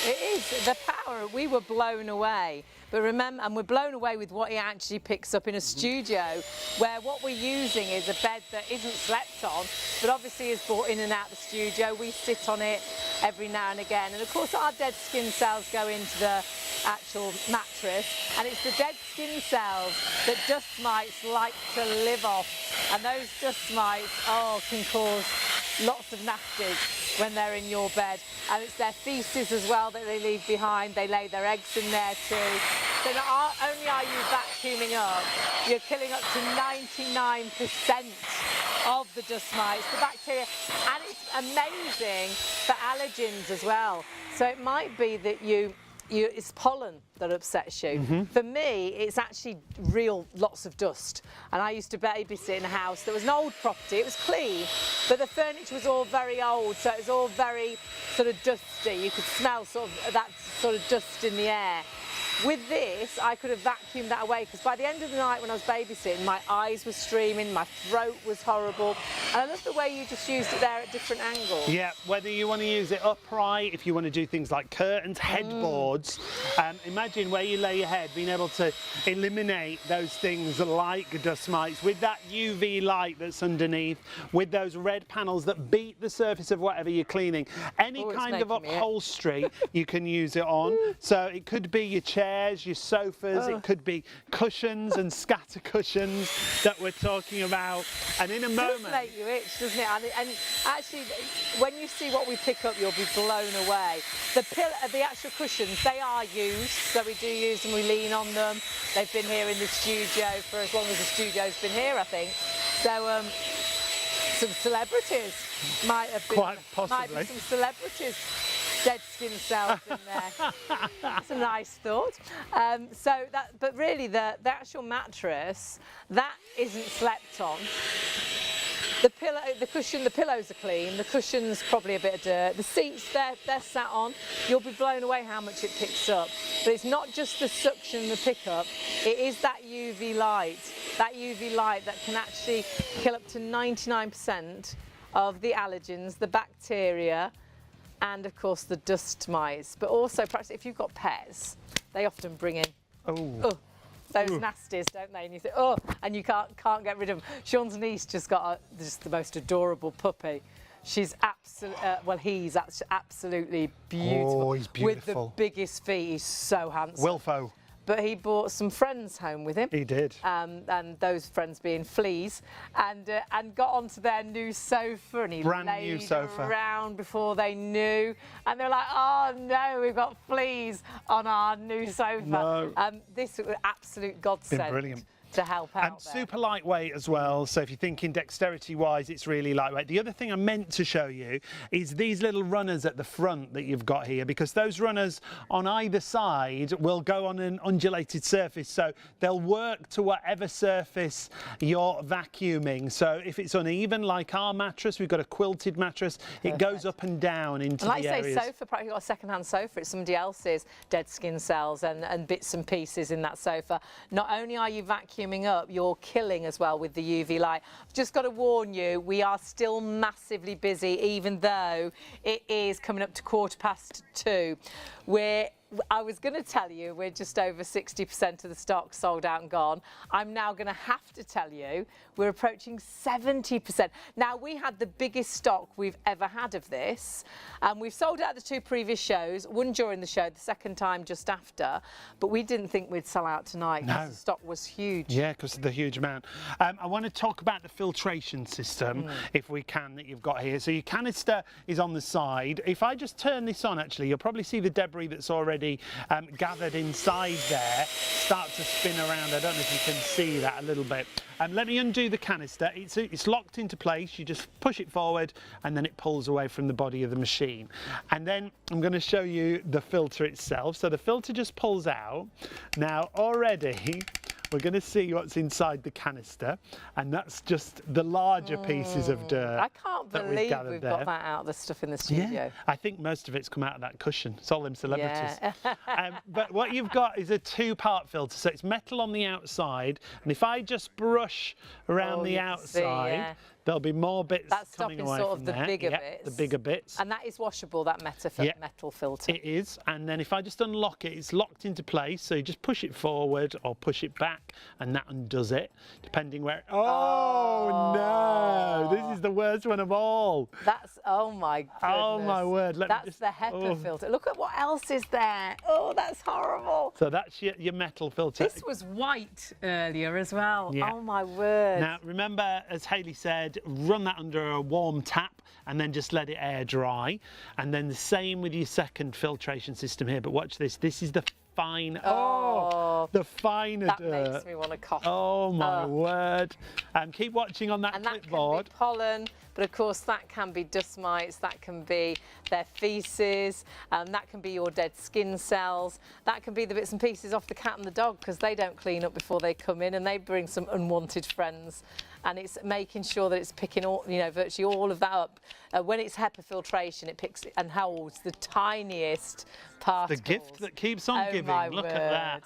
It is, the power, we were blown away. But remember, and we're blown away with what it actually picks up in a studio, where what we're using is a bed that isn't slept on, but obviously is brought in and out the studio. We sit on it every now and again. And of course, our dead skin cells go into the actual mattress, and it's the dead skin cells that dust mites like to live off, and those dust mites can cause lots of nasties when they're in your bed, and it's their feces as well that they leave behind. They lay their eggs in there too. So not only are you vacuuming up, you're killing up to 99% of the dust mites, the bacteria, and it's amazing for allergens as well. So it might be that it's pollen that upsets you. For me, it's actually lots of dust. And I used to babysit in a house that was an old property. It was clean, but the furniture was all very old, so it was all very sort of dusty. You could smell sort of that sort of dust in the air. With this, I could have vacuumed that away, because by the end of the night when I was babysitting, my eyes were streaming, my throat was horrible. And I love the way you just used it there at different angles. Yeah, whether you want to use it upright, if you want to do things like curtains, headboards, imagine where you lay your head, being able to eliminate those things like dust mites with that UV light that's underneath, with those red panels that beat the surface of whatever you're cleaning. Any kind of upholstery you can use it on. So it could be your chairs, your sofas, it could be cushions and scatter cushions that we're talking about. And in a moment... It does make you itch, doesn't it? And actually, when you see what we pick up, you'll be blown away. The actual cushions, they are used, so we do use them, we lean on them. They've been here in the studio for as long as the studio's been here, I think. So some celebrities might have been... Quite possibly. Might be some celebrities. Dead skin cells in there. It's a nice thought. But really, the actual mattress, that isn't slept on. The pillows are clean. The cushion's probably a bit of dirt. The seats, they're sat on. You'll be blown away how much it picks up. But it's not just the suction and the pickup. It is that UV light. That UV light that can actually kill up to 99% of the allergens, the bacteria, and of course the dust mites. But also, perhaps if you've got pets, they often bring in those nasties, don't they? And you think, and you can't get rid of them. Sean's niece just got just the most adorable puppy. She's he's absolutely beautiful. Oh, he's beautiful. With the biggest feet. He's so handsome. Wilfo. But he brought some friends home with him. He did. And those friends being fleas, and got onto their new sofa, and he laid around before they knew, and they're like, oh no, we've got fleas on our new sofa. No. This was an absolute godsend. Brilliant. To help out. And super lightweight as well, so if you're thinking dexterity wise, it's really lightweight. The other thing I meant to show you is these little runners at the front that you've got here, because those runners on either side will go on an undulated surface, so they'll work to whatever surface you're vacuuming. So if it's uneven, like our mattress, we've got a quilted mattress, it goes up and down into the areas. Like I say, sofa, practically got a second-hand sofa, it's somebody else's dead skin cells and bits and pieces in that sofa. Not only are you vacuuming up, you're killing as well with the UV light. I've just got to warn you, we are still massively busy, even though it is coming up to 2:15. I was going to tell you we're just over 60% of the stock sold out and gone. I'm now going to have to tell you we're approaching 70%. Now, we had the biggest stock we've ever had of this. We've sold out the 2 previous shows, one during the show, the second time just after, but we didn't think we'd sell out tonight because the stock was huge. Yeah, because of the huge amount. I want to talk about the filtration system, if we can, that you've got here. So your canister is on the side. If I just turn this on, actually, you'll probably see the debris that's already gathered inside there start to spin around. I don't know if you can see that a little bit. Let me undo the canister. It's locked into place. You just push it forward and then it pulls away from the body of the machine. And then I'm going to show you the filter itself. So the filter just pulls out. Now already we're going to see what's inside the canister, and that's just the larger pieces of dirt. I can't believe we've got that out of the stuff in the studio. Yeah, I think most of it's come out of that cushion. It's all them celebrities. Yeah. But what you've got is a 2-part filter. So it's metal on the outside, and if I just brush around the outside, there'll be more bits coming away from there. The bigger bits. The bigger bits. And that is washable, that metal filter. It is. And then if I just unlock it, it's locked into place. So you just push it forward or push it back, and that undoes it, depending where... Oh, no! This is is the worst one of all. That's, oh my goodness. Oh my word. That's the HEPA filter. Look at what else is there. Oh, that's horrible. So that's your metal filter. This was white earlier as well. Yeah. Oh my word. Now remember, as Hayley said, run that under a warm tap and then just let it air dry. And then the same with your second filtration system here. But watch this. This is the fine. Oh, the finer that dirt. makes me want to cough. Oh my word. Keep watching on that clipboard. That can be pollen, but of course that can be dust mites, that can be their feces, that can be your dead skin cells, that can be the bits and pieces off the cat and the dog because they don't clean up before they come in and they bring some unwanted friends. And it's making sure that it's picking all, you know, virtually all of that up. When it's HEPA filtration, it picks and holds the tiniest particles. The gift that keeps on giving. Look at that.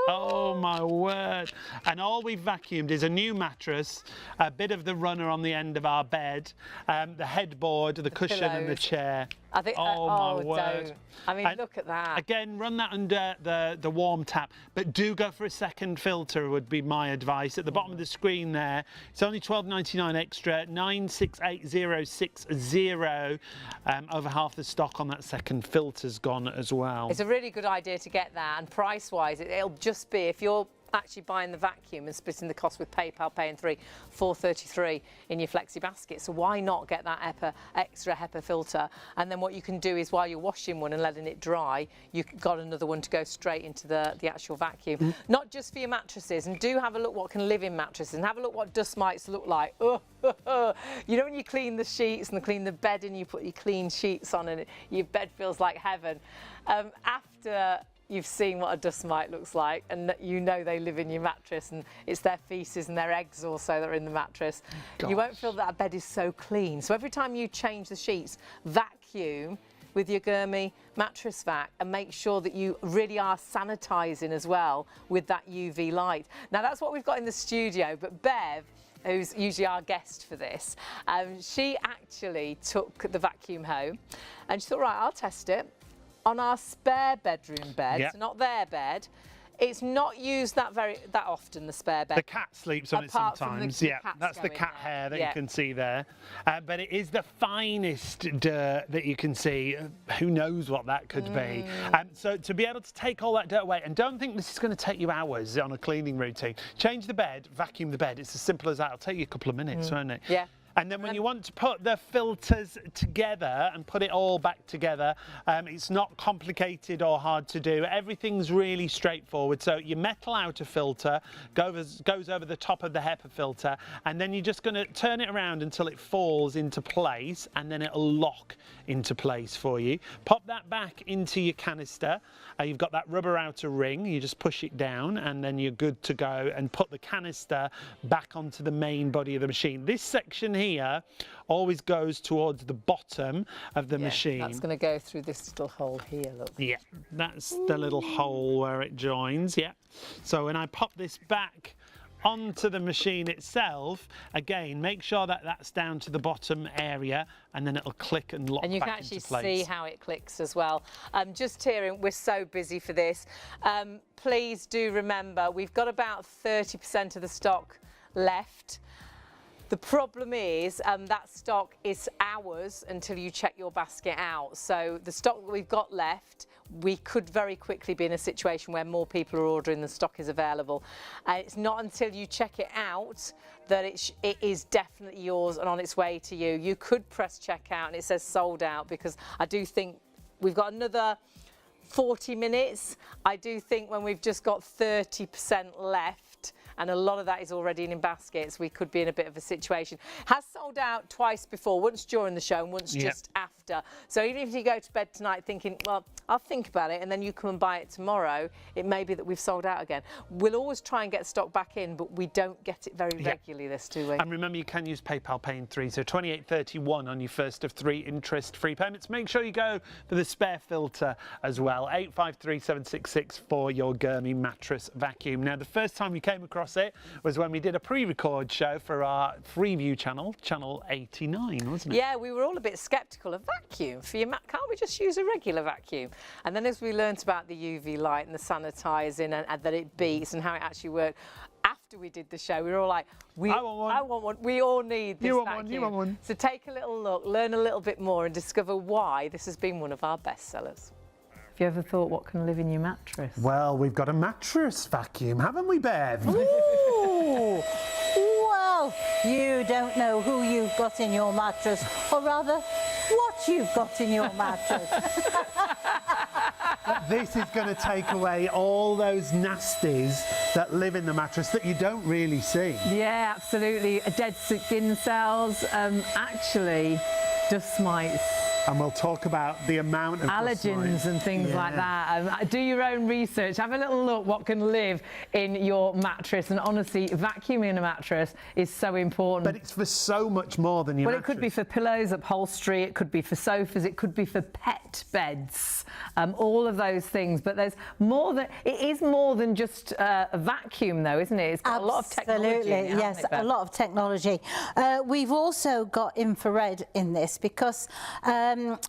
Oh my word. And all we've vacuumed is a new mattress, a bit of the runner on the end of our bed, the headboard, the cushion pillows. and the chair. I think, my word. Don't. I mean, look at that. Again, run that under the warm tap, but do go for a second filter would be my advice. At the bottom of the screen there, it's only $12.99 extra, 968060. Over half the stock on that second filter's gone as well. It's a really good idea to get that, and price-wise, it'll just be, if you're actually buying the vacuum and splitting the cost with PayPal, paying $4.33 in your flexi basket. So why not get that extra HEPA filter? And then what you can do is while you're washing one and letting it dry, you've got another one to go straight into the actual vacuum. Not just for your mattresses, and do have a look what can live in mattresses, and have a look what dust mites look like. You know when you clean the sheets and clean the bed and you put your clean sheets on and your bed feels like heaven. After you've seen what a dust mite looks like and you know they live in your mattress and it's their feces and their eggs also that are in the mattress. Gosh. You won't feel that bed is so clean. So every time you change the sheets, vacuum with your Gurmy mattress vac and make sure that you really are sanitising as well with that UV light. Now that's what we've got in the studio, but Bev, who's usually our guest for this, she actually took the vacuum home and she thought, right, I'll test it. On our spare bedroom bed, so not their bed, it's not used that often, the spare bed. The cat sleeps on it sometimes. Yeah, that's the cat hair that you can see there. But it is the finest dirt that you can see. Who knows what that could be? So to be able to take all that dirt away, and don't think this is going to take you hours on a cleaning routine. Change the bed, vacuum the bed. It's as simple as that. It'll take you a couple of minutes, won't it? Yeah. And then when you want to put the filters together and put it all back together, it's not complicated or hard to do. Everything's really straightforward. So your metal outer filter goes over the top of the HEPA filter, and then you're just going to turn it around until it falls into place, and then it'll lock into place for you. Pop that back into your canister. You've got that rubber outer ring. You just push it down, and then you're good to go, and put the canister back onto the main body of the machine. This section here always goes towards the bottom of the machine. That's going to go through this little hole here, look. Yeah, that's the little hole where it joins, yeah. So when I pop this back onto the machine itself, again, make sure that that's down to the bottom area, and then it'll click and lock back into place. And you can actually see how it clicks as well. Just hearing, we're so busy for this. Please do remember, we've got about 30% of the stock left. The problem is that stock is hours until you check your basket out. So the stock that we've got left, we could very quickly be in a situation where more people are ordering than stock is available. It's not until you check it out that it is definitely yours and on its way to you. You could press checkout and it says sold out, because I do think we've got another 40 minutes. I do think when we've just got 30% left, and a lot of that is already in baskets, we could be in a bit of a situation. Has sold out twice before, once during the show and once just after. So even if you go to bed tonight thinking, well, I'll think about it, and then you come and buy it tomorrow, it may be that we've sold out again. We'll always try and get stock back in, but we don't get it very regularly, this, do we? And remember, you can use PayPal Pay in 3, so $28.31 on your first of 3 interest-free payments. Make sure you go for the spare filter as well, 853766 for your Gurmy mattress vacuum. Now, the first time we came across it was when we did a pre-record show for our Freeview channel, channel 89, wasn't it? Yeah, we were all a bit sceptical of vacuum. For your can't we just use a regular vacuum? And then as we learnt about the UV light and the sanitising and that it beats and how it actually works, after after we did the show, we were all like, I want one. We all need this vacuum. You want one. So take a little look, learn a little bit more and discover why this has been one of our best sellers. Have you ever thought what can live in your mattress? Well, we've got a mattress vacuum, haven't we, Bev? Ooh. Well, you don't know who you've got in your mattress, or rather, what you've got in your mattress. This is going to take away all those nasties that live in the mattress that you don't really see. Yeah, absolutely. Dead skin cells, actually, dust mites. And we'll talk about the amount of allergens and things like that. Do your own research. Have a little look what can live in your mattress. And honestly, vacuuming a mattress is so important. But it's for so much more than your mattress. Well, it could be for pillows, upholstery, it could be for sofas, it could be for pet beds, all of those things. But there's more than, it is more than just a vacuum though, isn't it? It's got a lot of technology. Absolutely, yes, a lot of technology. We've also got infrared in this because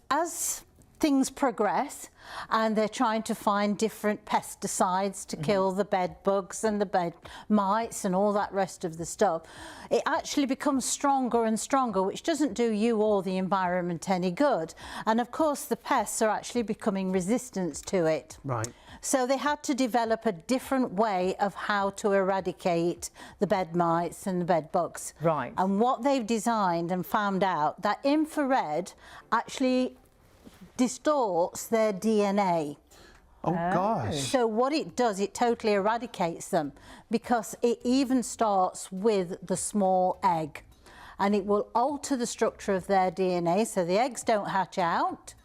as things progress and they're trying to find different pesticides to kill the bed bugs and the bed mites and all that rest of the stuff, it actually becomes stronger and stronger, which doesn't do you or the environment any good. And of course the pests are actually becoming resistant to it. Right. So they had to develop a different way of how to eradicate the bed mites and the bed bugs. Right. And what they've designed and found out that infrared actually distorts their DNA. Oh gosh. So what it does, it totally eradicates them because it even starts with the small egg and it will alter the structure of their DNA so the eggs don't hatch out.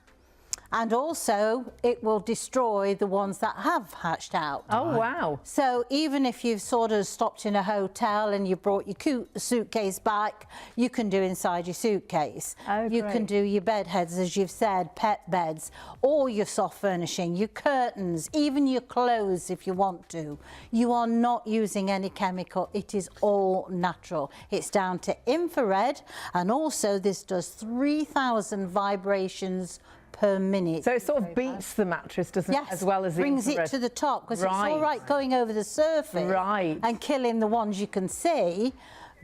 And also, it will destroy the ones that have hatched out. Oh, wow. So even if you've sort of stopped in a hotel and you brought your suitcase back, you can do inside your suitcase. Oh, you great. can do your bed heads, as you've said, pet beds, all your soft furnishing, your curtains, even your clothes if you want to. You are not using any chemical. It is all natural. It's down to infrared, and also this does 3,000 vibrations per minute. So it sort of beats the mattress, doesn't it, as well as the brings infrared? it to the top because it's Right. all right going over the surface and killing the ones you can see,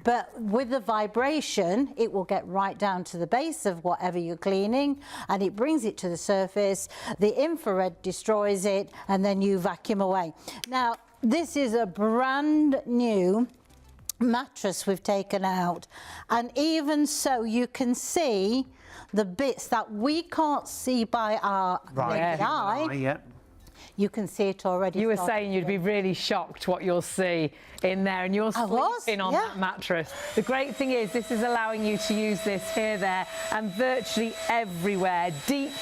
but with the vibration it will get right down to the base of whatever you're cleaning and it brings it to the surface. The infrared destroys it and then you vacuum away. Now this is a brand new mattress we've taken out, and even so you can see the bits that we can't see by our naked eye. You can see it already. You were saying you'd be really shocked what you'll see in there, and you're sleeping on that mattress. The great thing is this is allowing you to use this here, there and virtually everywhere. Deep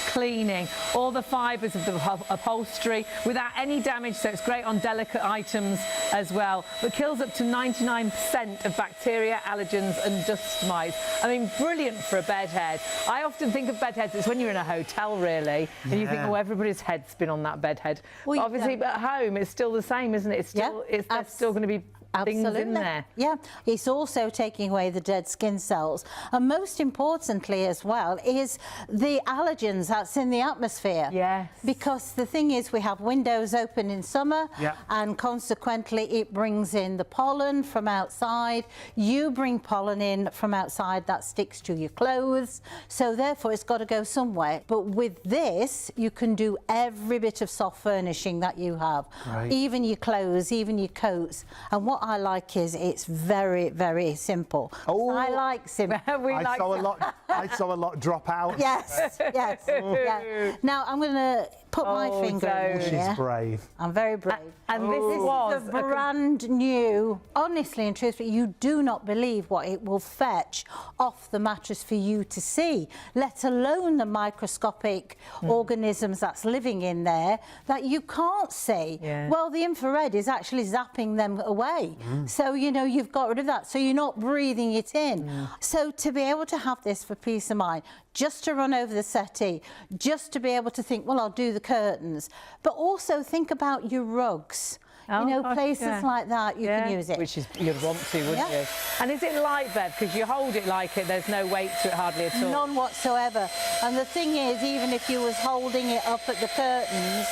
cleaning, all the fibres of the upholstery without any damage, so it's great on delicate items as well, but kills up to 99% of bacteria, allergens and dust mites. I mean, brilliant for a bed head. I often think of bed heads, it's when you're in a hotel really, and you think, oh, everybody's head's been on that bed head. Well, obviously, but at home it's still the same, isn't it? It's still, there's still going to be things in there. Yeah, it's also taking away the dead skin cells, and most importantly as well is the allergens that's in the atmosphere. Yes. Because the thing is, we have windows open in summer, and consequently it brings in the pollen from outside. You bring pollen in from outside that sticks to your clothes, so therefore it's got to go somewhere. But with this, you can do every bit of soft furnishing that you have, even your clothes, even your coats. And what I like is it's very, very simple. Oh, I like simple. I saw a lot drop out. Yes, yes. Yeah. Now I'm going to put my finger in here. She's brave. I'm very brave. And this was a brand new, honestly and truthfully, you do not believe what it will fetch off the mattress for you to see, let alone the microscopic organisms that's living in there that you can't see. Well, the infrared is actually zapping them away. So, you know, you've got rid of that. So you're not breathing it in. So to be able to have this for peace of mind, just to run over the settee, just to be able to think, well, I'll do the curtains, but also think about your rugs. You know, places like that, you can use it. Which is, you'd want to, wouldn't you? And is it light, Bev? Because you hold it like it, there's no weight to it hardly at all. None whatsoever. And the thing is, even if you was holding it up at the curtains,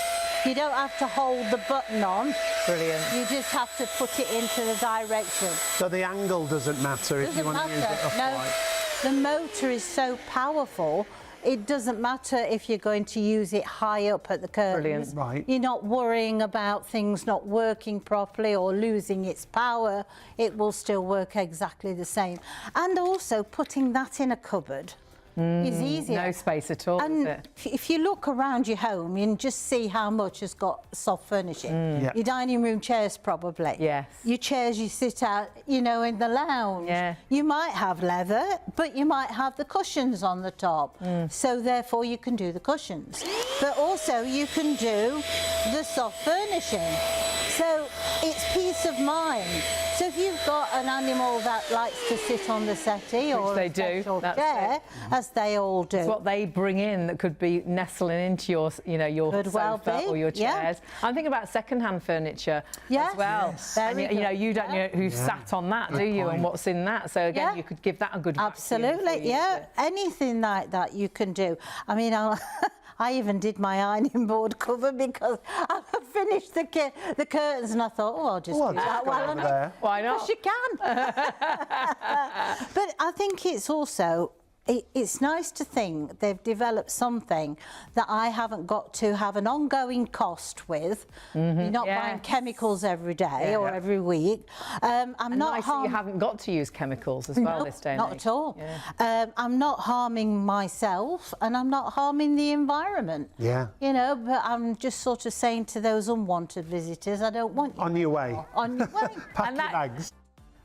you don't have to hold the button on. Brilliant. You just have to put it into the direction. So the angle doesn't matter if you want to use it upright? No, the motor is so powerful, it doesn't matter if you're going to use it high up at the curtains. Brilliant. Right. You're not worrying about things not working properly or losing its power. It will still work exactly the same. And also putting that in a cupboard is easier. No space at all, And is it? if you look around your home, you can just see how much has got soft furnishing. Yeah. Your dining room chairs, probably. Yes. Your chairs you sit out, you know, in the lounge. Yeah. You might have leather, but you might have the cushions on the top. So therefore you can do the cushions. But also you can do the soft furnishing. So it's peace of mind. So if you've got an animal that likes to sit on the settee or they a do, special that's chair, as they all do. It's what they bring in that could be nestling into your, you know, your Could well sofa be, or your yeah. chairs. I'm thinking about second-hand furniture Yes. as well. Yes. And Very you know, good. you don't know who's sat on that, do you, and what's in that. So again, Yeah. you could give that a good vacuum Absolutely, before you yeah. use it. Anything like that you can do. I mean, I even did my ironing board cover because I finished the curtains and I thought, oh, I'll just do that while I'm there. Why not? Because you can. But I think it's also, it's nice to think they've developed something that I haven't got to have an ongoing cost with. You're not buying chemicals every day or every week. I'm And not nice that you haven't got to use chemicals as well this day and not age. at all. Yeah. I'm not harming myself and I'm not harming the environment. Yeah. You know, but I'm just sort of saying to those unwanted visitors, I don't want you On your way. on your way. Pack And your that- bags.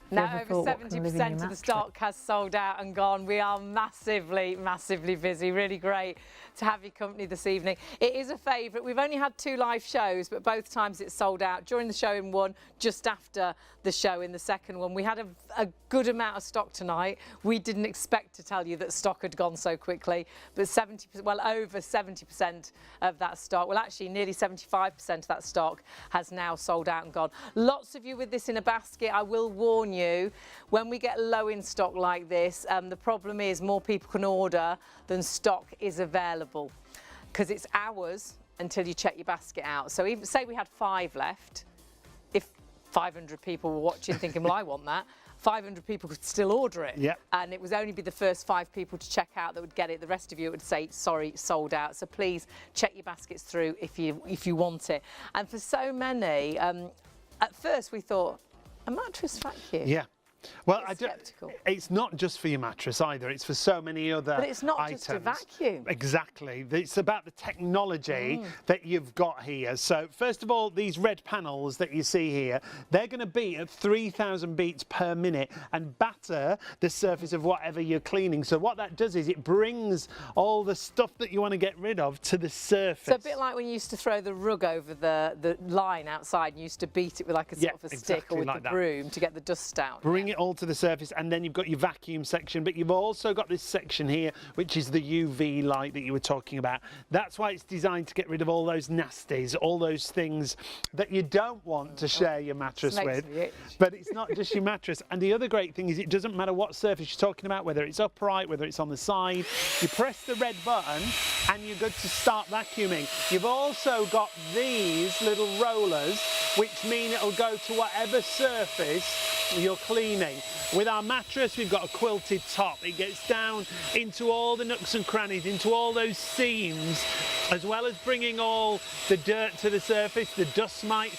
Now ever over thought what can live in your 70% of the mattress? stock has sold out and gone. We are massively, massively busy. Really great to have your company this evening. It is a favourite. We've only had 2 live shows, but both times it's sold out. During the show in one, just after the show in the second one. We had a good amount of stock tonight. We didn't expect to tell you that stock had gone so quickly, but 70%, well, over 70% of that stock, well, actually nearly 75% of that stock has now sold out and gone. Lots of you with this in a basket. I will warn you, when we get low in stock like this, the problem is more people can order than stock is available, because it's hours until you check your basket out. So even say we had 5 left, if 500 people were watching thinking, well, I want that, 500 people could still order it. Yep. And it was only be the first 5 people to check out that would get it. The rest of you would say, sorry, sold out. So please check your baskets through if you want it. And for so many, at first we thought, a mattress vacuum? Yeah. Well, Sceptical. it's not just for your mattress either. It's for so many other But it's not items. just a vacuum. Exactly. It's about the technology that you've got here. So first of all, these red panels that you see here, they're going to be at 3,000 beats per minute and batter the surface of whatever you're cleaning. So what that does is it brings all the stuff that you want to get rid of to the surface. So a bit like when you used to throw the rug over the line outside and you used to beat it with like a sort of a stick exactly or with like the that. broom to get the dust out. Bring it all to the surface, and then you've got your vacuum section, but you've also got this section here which is the UV light that you were talking about. That's why it's designed to get rid of all those nasties, all those things that you don't want to share your mattress Makes with. me itch. But it's not just your mattress. And the other great thing is it doesn't matter what surface you're talking about, whether it's upright, whether it's on the side. You press the red button and you're good to start vacuuming. You've also got these little rollers which mean it'll go to whatever surface you're cleaning. With our mattress, we've got a quilted top. It gets down into all the nooks and crannies, into all those seams, as well as bringing all the dirt to the surface, the dust mite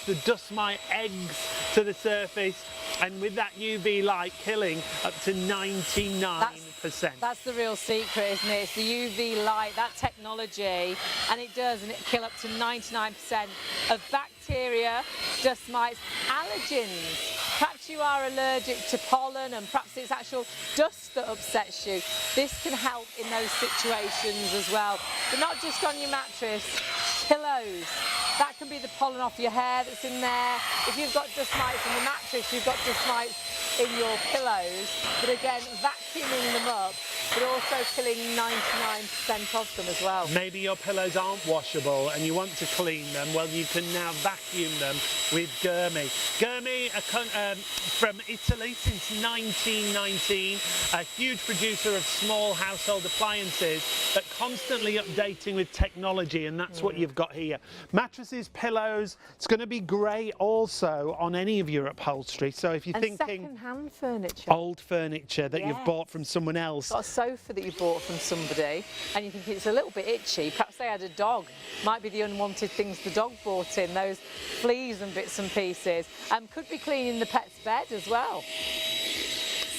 eggs to the surface, and with that UV light killing up to 99%. That's the real secret, isn't it? It's the UV light, that technology, and it does, and it kill up to 99% of bacteria, dust mites, allergens. Perhaps you are allergic to pollen and perhaps it's actual dust that upsets you. This can help in those situations as well. But not just on your mattress, pillows. That can be the pollen off your hair that's in there. If you've got dust mites in the mattress, you've got dust mites in your pillows. But again, vacuuming them up but also killing 99% of them as well. Maybe your pillows aren't washable and you want to clean them. Well, you can now vacuum them with Gurmi. Gurmi, from Italy since 1919, a huge producer of small household appliances, but constantly updating with technology, and that's what you've got here. Mattresses, pillows, it's going to be great also on any of your upholstery. So if you're thinking second-hand furniture, old furniture that you've bought from someone else, got a sofa that you bought from somebody and you think it's a little bit itchy, perhaps they had a dog, might be the unwanted things the dog brought in, those fleas and bits and pieces, could be cleaning the pet's bed as well.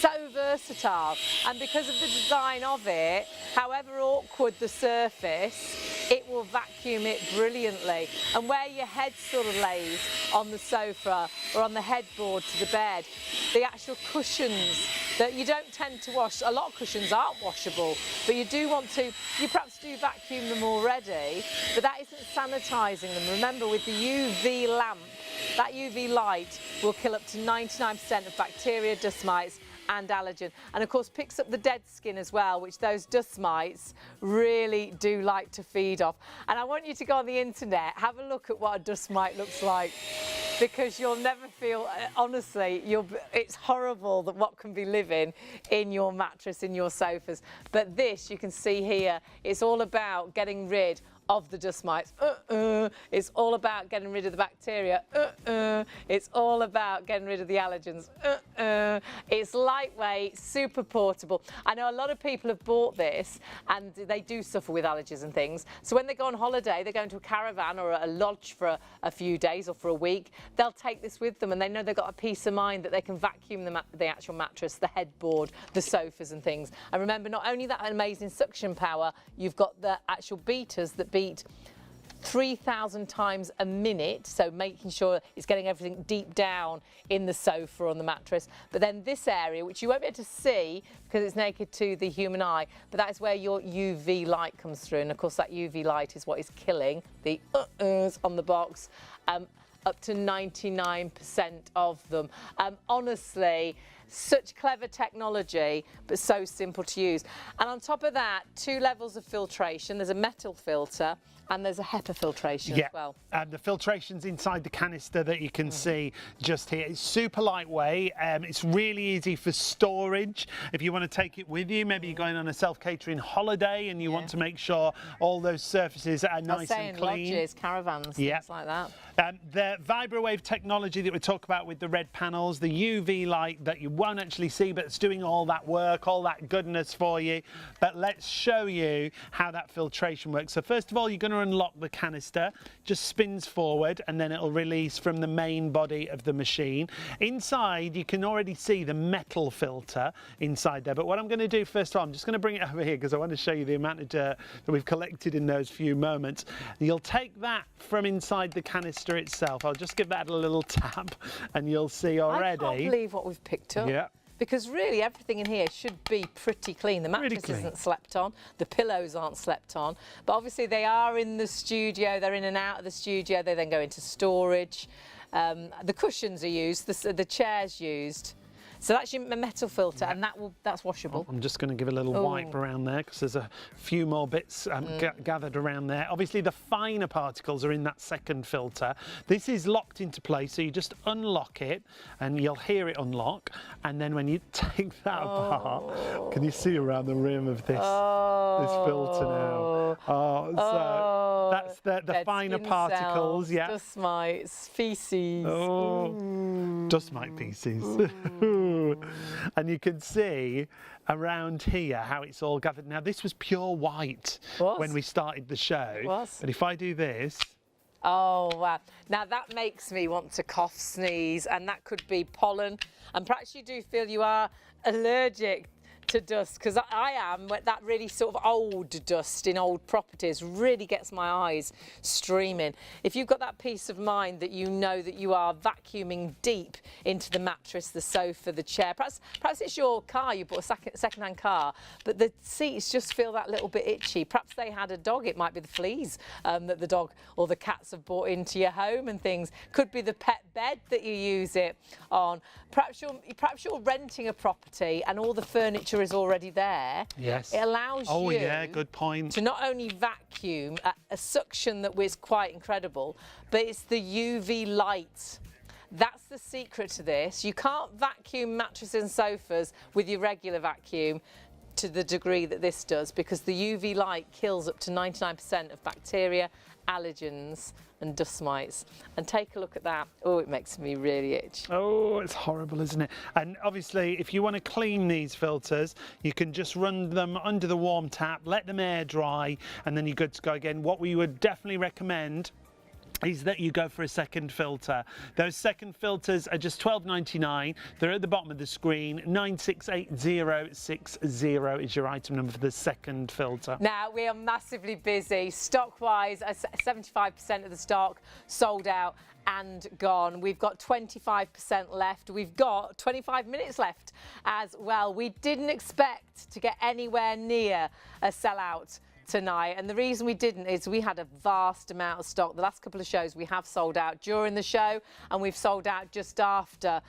So versatile, and because of the design of it, however awkward the surface, it will vacuum it brilliantly. And where your head sort of lays on the sofa or on the headboard to the bed, the actual cushions that you don't tend to wash, a lot of cushions aren't washable, but you do want to, you perhaps do vacuum them already, but that isn't sanitising them. Remember, with the UV lamp, that UV light will kill up to 99% of bacteria, dust mites and allergen, and of course picks up the dead skin as well, which those dust mites really do like to feed off. And I want you to go on the internet, have a look at what a dust mite looks like, because you'll never feel, honestly, it's horrible that what can be living in your mattress, in your sofas. But this, you can see here, it's all about getting rid of the dust mites. It's all about getting rid of the bacteria. It's all about getting rid of the allergens. It's lightweight, super portable. I know a lot of people have bought this and they do suffer with allergies and things. So when they go on holiday, they go into a caravan or a lodge for a few days or for a week, they'll take this with them and they know they've got a peace of mind that they can vacuum the actual mattress, the headboard, the sofas and things. And remember, not only that amazing suction power, you've got the actual beaters that beat 3,000 times a minute, so making sure it's getting everything deep down in the sofa or on the mattress. But then this area, which you won't be able to see because it's naked to the human eye, but that is where your UV light comes through. And of course that UV light is what is killing the on the box, up to 99% of them. Honestly, such clever technology, but so simple to use. And on top of that, 2 levels of filtration. There's a metal filter and there's a HEPA filtration as well. The filtration's inside the canister that you can see just here. It's super lightweight. It's really easy for storage. If you want to take it with you, maybe you're going on a self-catering holiday and you want to make sure all those surfaces are nice and clean. Lodges, caravans, things like that. The VibraWave technology that we talk about with the red panels, the UV light that you won't actually see, but it's doing all that work, all that goodness for you. But let's show you how that filtration works. So first of all, you're going to unlock the canister, just spins forward and then it'll release from the main body of the machine. Inside, you can already see the metal filter inside there. But what I'm going to do first of all, I'm just going to bring it over here because I want to show you the amount of dirt that we've collected in those few moments. You'll take that from inside the canister itself. I'll just give that a little tap and you'll see already. I can't believe what we've picked up. Yeah. Because really everything in here should be pretty clean. The mattress isn't slept on, the pillows aren't slept on, but obviously they are in the studio, they're in and out of the studio, they then go into storage. The cushions are used, the chair's used. So that's your metal filter, and that's washable. I'm just going to give a little wipe around there because there's a few more bits gathered around there. Obviously, the finer particles are in that second filter. This is locked into place, so you just unlock it, and you'll hear it unlock. And then when you take that apart, can you see around the rim of this filter now? So that's the finer particles. Cells, dust mites, feces. Dust mite pieces. And you can see around here how it's all gathered. Now this was pure white when we started the show. But if I do this. Oh wow. Now that makes me want to cough, sneeze, and that could be pollen. And perhaps you do feel you are allergic to dust, because I am. That really sort of old dust in old properties really gets my eyes streaming. If you've got that peace of mind that you know that you are vacuuming deep into the mattress, the sofa, the chair, perhaps it's your car, you bought a second-hand car, but the seats just feel that little bit itchy. Perhaps they had a dog, it might be the fleas that the dog or the cats have brought into your home and things. Could be the pet bed that you use it on. Perhaps you're renting a property and all the furniture filter is already there, yes, it allows you yeah, good point. to not only vacuum a suction that was quite incredible, but it's the UV light. That's the secret to this. You can't vacuum mattresses and sofas with your regular vacuum to the degree that this does, because the UV light kills up to 99% of bacteria, allergens and dust mites. And take a look at that. Oh, it makes me really itch. Oh, it's horrible, isn't it? And obviously, if you want to clean these filters, you can just run them under the warm tap, let them air dry, and then you're good to go again. What we would definitely recommend is that you go for a second filter. Those second filters are just $12.99. They're at the bottom of the screen. 968060 is your item number for the second filter. Now, we are massively busy. Stock-wise, 75% of the stock sold out and gone. We've got 25% left. We've got 25 minutes left as well. We didn't expect to get anywhere near a sellout tonight, and the reason we didn't is we had a vast amount of stock. The last couple of shows we have sold out during the show, and we've sold out just after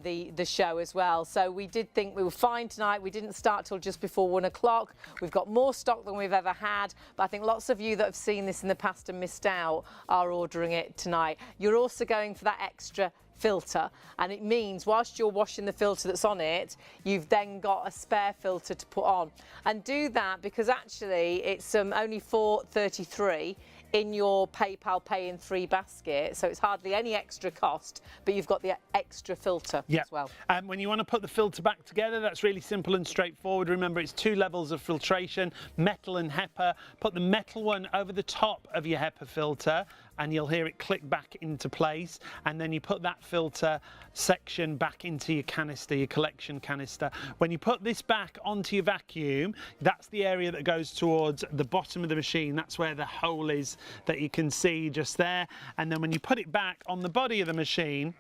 the show as well. So we did think we were fine tonight. We didn't start till just before 1 o'clock. We've got more stock than we've ever had, but I think lots of you that have seen this in the past and missed out are ordering it tonight. You're also going for that extra filter, and it means whilst you're washing the filter that's on it, you've then got a spare filter to put on. And do that because actually it's only $4.33 in your PayPal Pay in 3 basket, so it's hardly any extra cost, but you've got the extra filter as well. And when you want to put the filter back together, that's really simple and straightforward. Remember, it's 2 levels of filtration, metal and HEPA. Put the metal one over the top of your HEPA filter, and you'll hear it click back into place, and then you put that filter section back into your canister, your collection canister. When you put this back onto your vacuum, that's the area that goes towards the bottom of the machine. That's where the hole is that you can see just there. And then when you put it back on the body of the machine,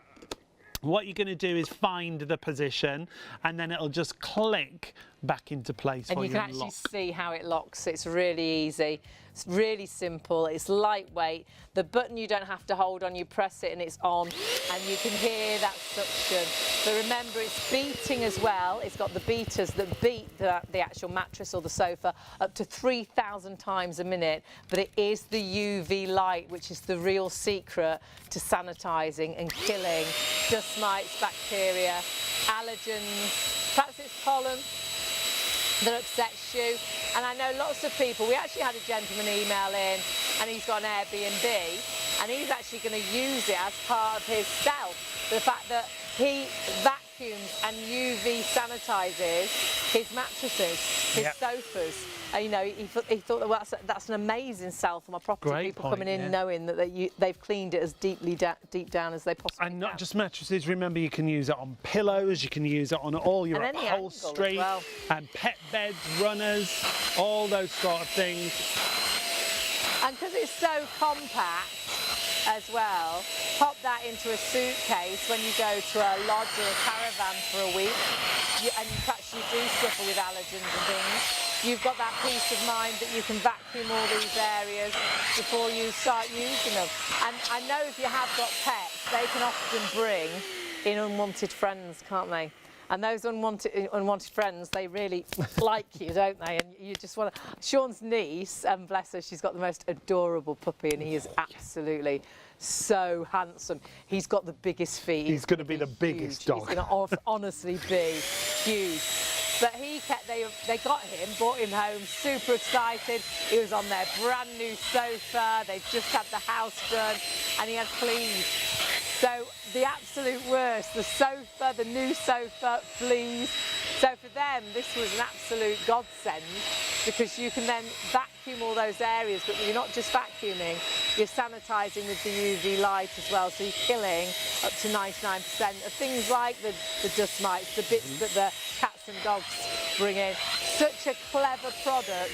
what you're going to do is find the position, and then it'll just click back into place. And you can actually see how it locks. It's really easy. It's really simple. It's lightweight. The button you don't have to hold on, you press it and it's on, and you can hear that suction. But remember, it's beating as well. It's got the beaters that beat the actual mattress or the sofa up to 3,000 times a minute. But it is the UV light which is the real secret to sanitising and killing dust mites, bacteria, allergens, perhaps it's pollen that upsets you. And I know lots of people, we actually had a gentleman email in, and he's got an Airbnb, and he's actually going to use it as part of his sell. The fact that he vacuums and UV sanitises his mattresses, his sofas. You know, he thought that that's an amazing sell for my property. Great people point, coming in knowing that they've cleaned it as deep down as they possibly can. And not just mattresses. Remember, you can use it on pillows. You can use it on all your upholstery, and pet beds, runners, all those sort of things. And because it's so compact as well, pop that into a suitcase when you go to a lodge or a caravan for a week, and perhaps you do suffer with allergens and things. You've got that peace of mind that you can vacuum all these areas before you start using them. And I know if you have got pets, they can often bring in unwanted friends, can't they? And those unwanted friends, they really like you, don't they? And you just want to... Sean's niece, bless her, she's got the most adorable puppy, and he is absolutely so handsome. He's got the biggest feet. He's going to be the biggest dog. He's going to honestly be huge. But they got him, brought him home, super excited. He was on their brand new sofa. They'd just had the house done, and he had fleas. So the absolute worst, the sofa, the new sofa, fleas. So for them, this was an absolute godsend, because you can then vacuum all those areas, but you're not just vacuuming, you're sanitising with the UV light as well, so you're killing up to 99% of things like the dust mites, the bits that the cats and dogs bring in. Such a clever product,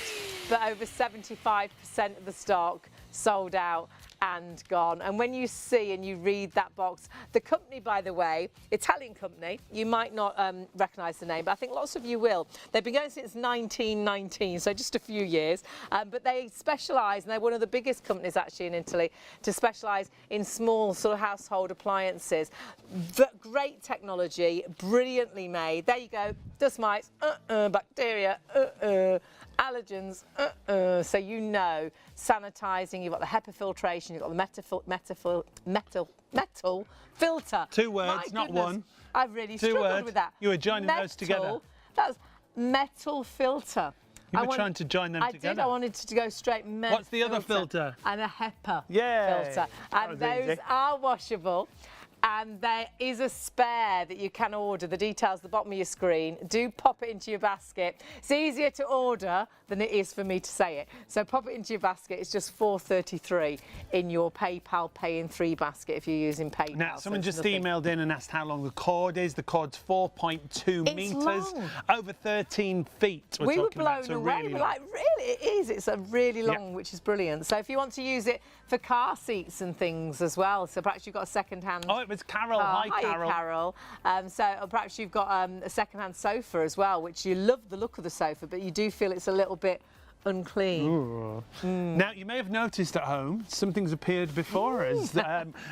but over 75% of the stock sold out and gone. And when you see and you read that box, the company, by the way, Italian company, you might not recognise the name, but I think lots of you will. They've been going since 1919, so just a few years, but they specialise, and they're one of the biggest companies actually in Italy to specialise in small sort of household appliances. Great technology, brilliantly made. There you go, dust mites, bacteria, allergens, so you know, sanitising, you've got the HEPA filtration, you've got the metal filter. 2 words, not one. I've really struggled with that. You were joining those together. That's metal filter. You were trying to join them together. I did. I wanted to go straight metal. What's the other filter? And a HEPA That filter. And was those easy. are washable. And there is a spare that you can order. The details at the bottom of your screen. Do pop it into your basket. It's easier to order than it is for me to say it. So pop it into your basket. It's just $4.33 in your PayPal Pay in 3 basket if you're using PayPal. Now, someone just emailed in and asked how long the cord is. The cord's 4.2 metres, over 13 feet. We were blown away. We're like, really? It is. It's a really long, which is brilliant. So if you want to use it for car seats and things as well, so perhaps you've got a second-hand... Oh, it was Carol. Hi, Carol. Carol. So perhaps you've got a second-hand sofa as well, which you love the look of the sofa, but you do feel it's a little bit unclean. Now, you may have noticed at home, something's appeared before us.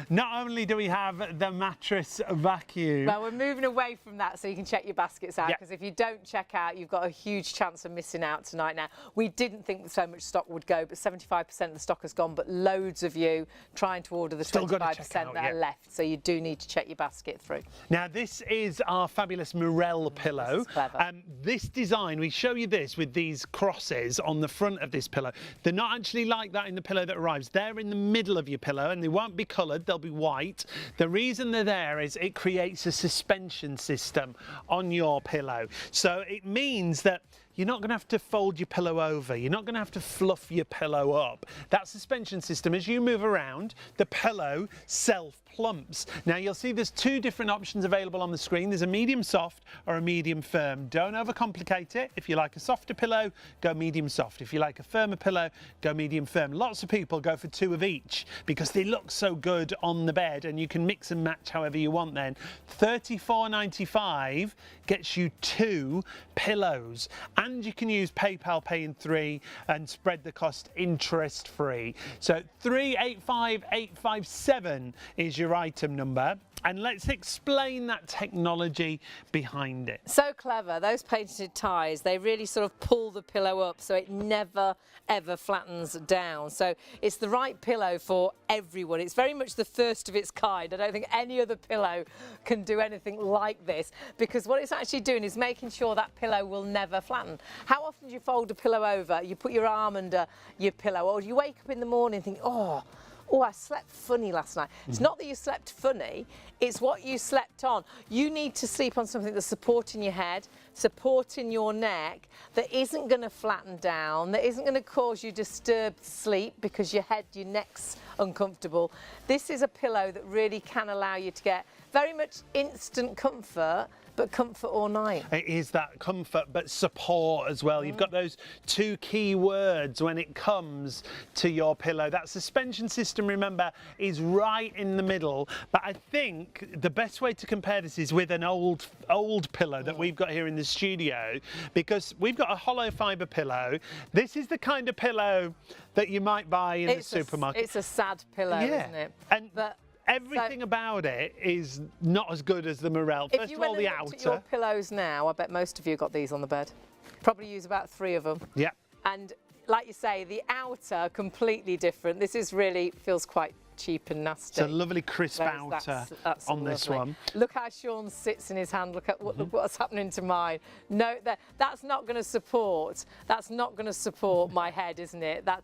Not only do we have the mattress vacuum... Well, we're moving away from that so you can check your baskets out, because if you don't check out, you've got a huge chance of missing out tonight. Now, we didn't think so much stock would go, but 75% of the stock has gone, but loads of you trying to order the 25% that are left, so you do need to check your basket through. Now, this is our fabulous Morel pillow. This is clever. This design, we show you this with these crosses on the front of this pillow. They're not actually like that in the pillow that arrives. They're in the middle of your pillow, and they won't be coloured, they'll be white. The reason they're there is it creates a suspension system on your pillow. So it means that you're not going to have to fold your pillow over. You're not going to have to fluff your pillow up. That suspension system, as you move around, the pillow self-plumps. Now, you'll see there's 2 different options available on the screen. There's a medium soft or a medium firm. Don't overcomplicate it. If you like a softer pillow, go medium soft. If you like a firmer pillow, go medium firm. Lots of people go for 2 of each because they look so good on the bed, and you can mix and match however you want then. $34.95 gets you 2 pillows. And you can use PayPal Pay in 3 and spread the cost interest free. So 385857 is your item number. And let's explain that technology behind it. So clever. Those painted ties, they really sort of pull the pillow up so it never, ever flattens down. So it's the right pillow for everyone. It's very much the first of its kind. I don't think any other pillow can do anything like this, because what it's actually doing is making sure that pillow will never flatten. How often do you fold a pillow over? You put your arm under your pillow, or you wake up in the morning and think, oh, I slept funny last night. It's not that you slept funny, it's what you slept on. You need to sleep on something that's supporting your head, supporting your neck, that isn't going to flatten down, that isn't going to cause you disturbed sleep because your head, your neck's uncomfortable. This is a pillow that really can allow you to get very much instant comfort, but comfort all night. It is that comfort, but support as well. You've got those 2 key words when it comes to your pillow. That suspension system, remember, is right in the middle. But I think the best way to compare this is with an old pillow that we've got here in the studio, because we've got a hollow fibre pillow. This is the kind of pillow that you might buy in the supermarket. It's a sad pillow, isn't it? But everything about it is not as good as the Morel. First of all, the outer. If you went at your pillows now, I bet most of you got these on the bed. Probably use about 3 of them. Yeah. And like you say, the outer, completely different. This is really, feels quite cheap and nasty. It's a lovely crisp outer on this one. Look how Sean sits in his hand. Look at look what's happening to mine. No, that's not going to support. That's not going to support my head, isn't it? That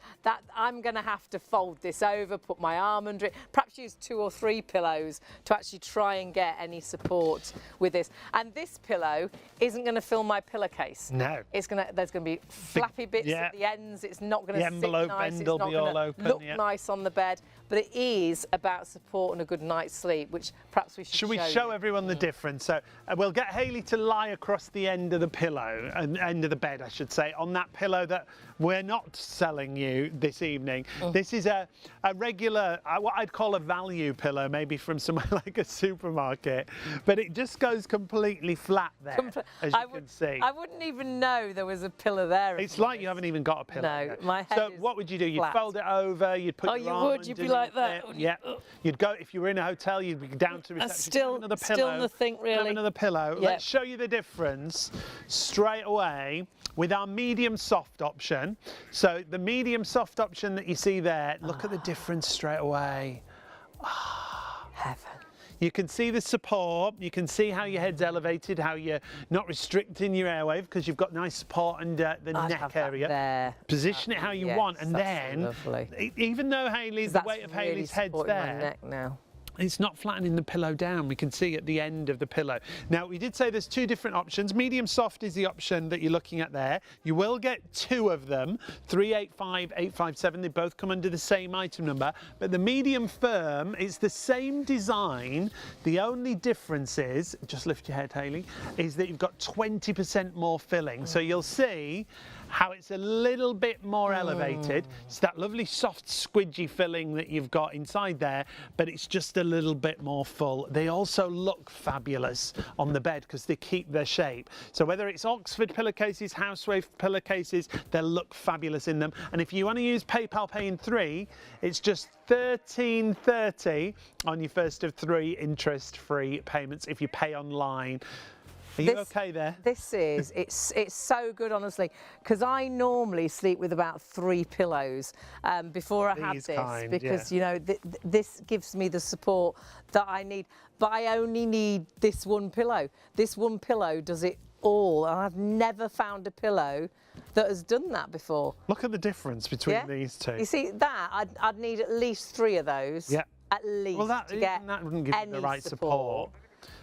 I'm going to have to fold this over, put my arm under it. Perhaps use 2 or 3 pillows to actually try and get any support with this. And this pillow isn't going to fill my pillowcase. No. It's going to. There's going to be flappy bits at the ends. It's not going to sit nice. The envelope end will be all open. Look nice on the bed, but it is about support and a good night's sleep, which perhaps we should Should we show everyone the difference? So we'll get Hayley to lie across the end of the pillow, end of the bed, I should say, on that pillow that we're not selling you this evening. This is a regular, what I'd call a value pillow, maybe from somewhere like a supermarket, but it just goes completely flat there, as you can see. I wouldn't even know there was a pillow there. It's like you haven't even got a pillow. No, yet. my head So is what would you do? You'd flat. fold it over, you'd put your arm You'd be like that. it. Yeah. You'd go, if you were in a hotel, you'd be down to reception. Still Have another pillow. nothing really. Have another pillow. Yep. Let's show you the difference straight away with our medium soft option. So the medium soft option that you see there, look at the difference straight away. Heaven. You can see the support, you can see how your head's elevated, how you're not restricting your airwave because you've got nice support under the neck area. There. Position it how you want, and then, lovely. even though the weight of Hayley's head's there, my neck now. it's not flattening the pillow down. We can see at the end of the pillow. Now, we did say there's two different options. Medium soft is the option that you're looking at there. You will get two of them, 385, 857. They both come under the same item number. But the medium firm, it's the same design. The only difference is, just lift your head, Hayley, is that you've got 20% more filling. So you'll see how it's a little bit more elevated. It's that lovely soft squidgy filling that you've got inside there, but it's just a little bit more full. They also look fabulous on the bed because they keep their shape. So whether it's Oxford pillowcases, Housewave pillowcases, they'll look fabulous in them. And if you want to use PayPal Pay in 3, it's just $13.30 on your first of 3 interest-free payments if you pay online. Are you okay there? This is, it's so good, honestly, because I normally sleep with about 3 pillows before I have this, because, you know, this gives me the support that I need, but I only need this one pillow. This one pillow does it all, and I've never found a pillow that has done that before. Look at the difference between these two. You see, that, I'd need at least 3 of those, at least, to get that wouldn't give you the right support.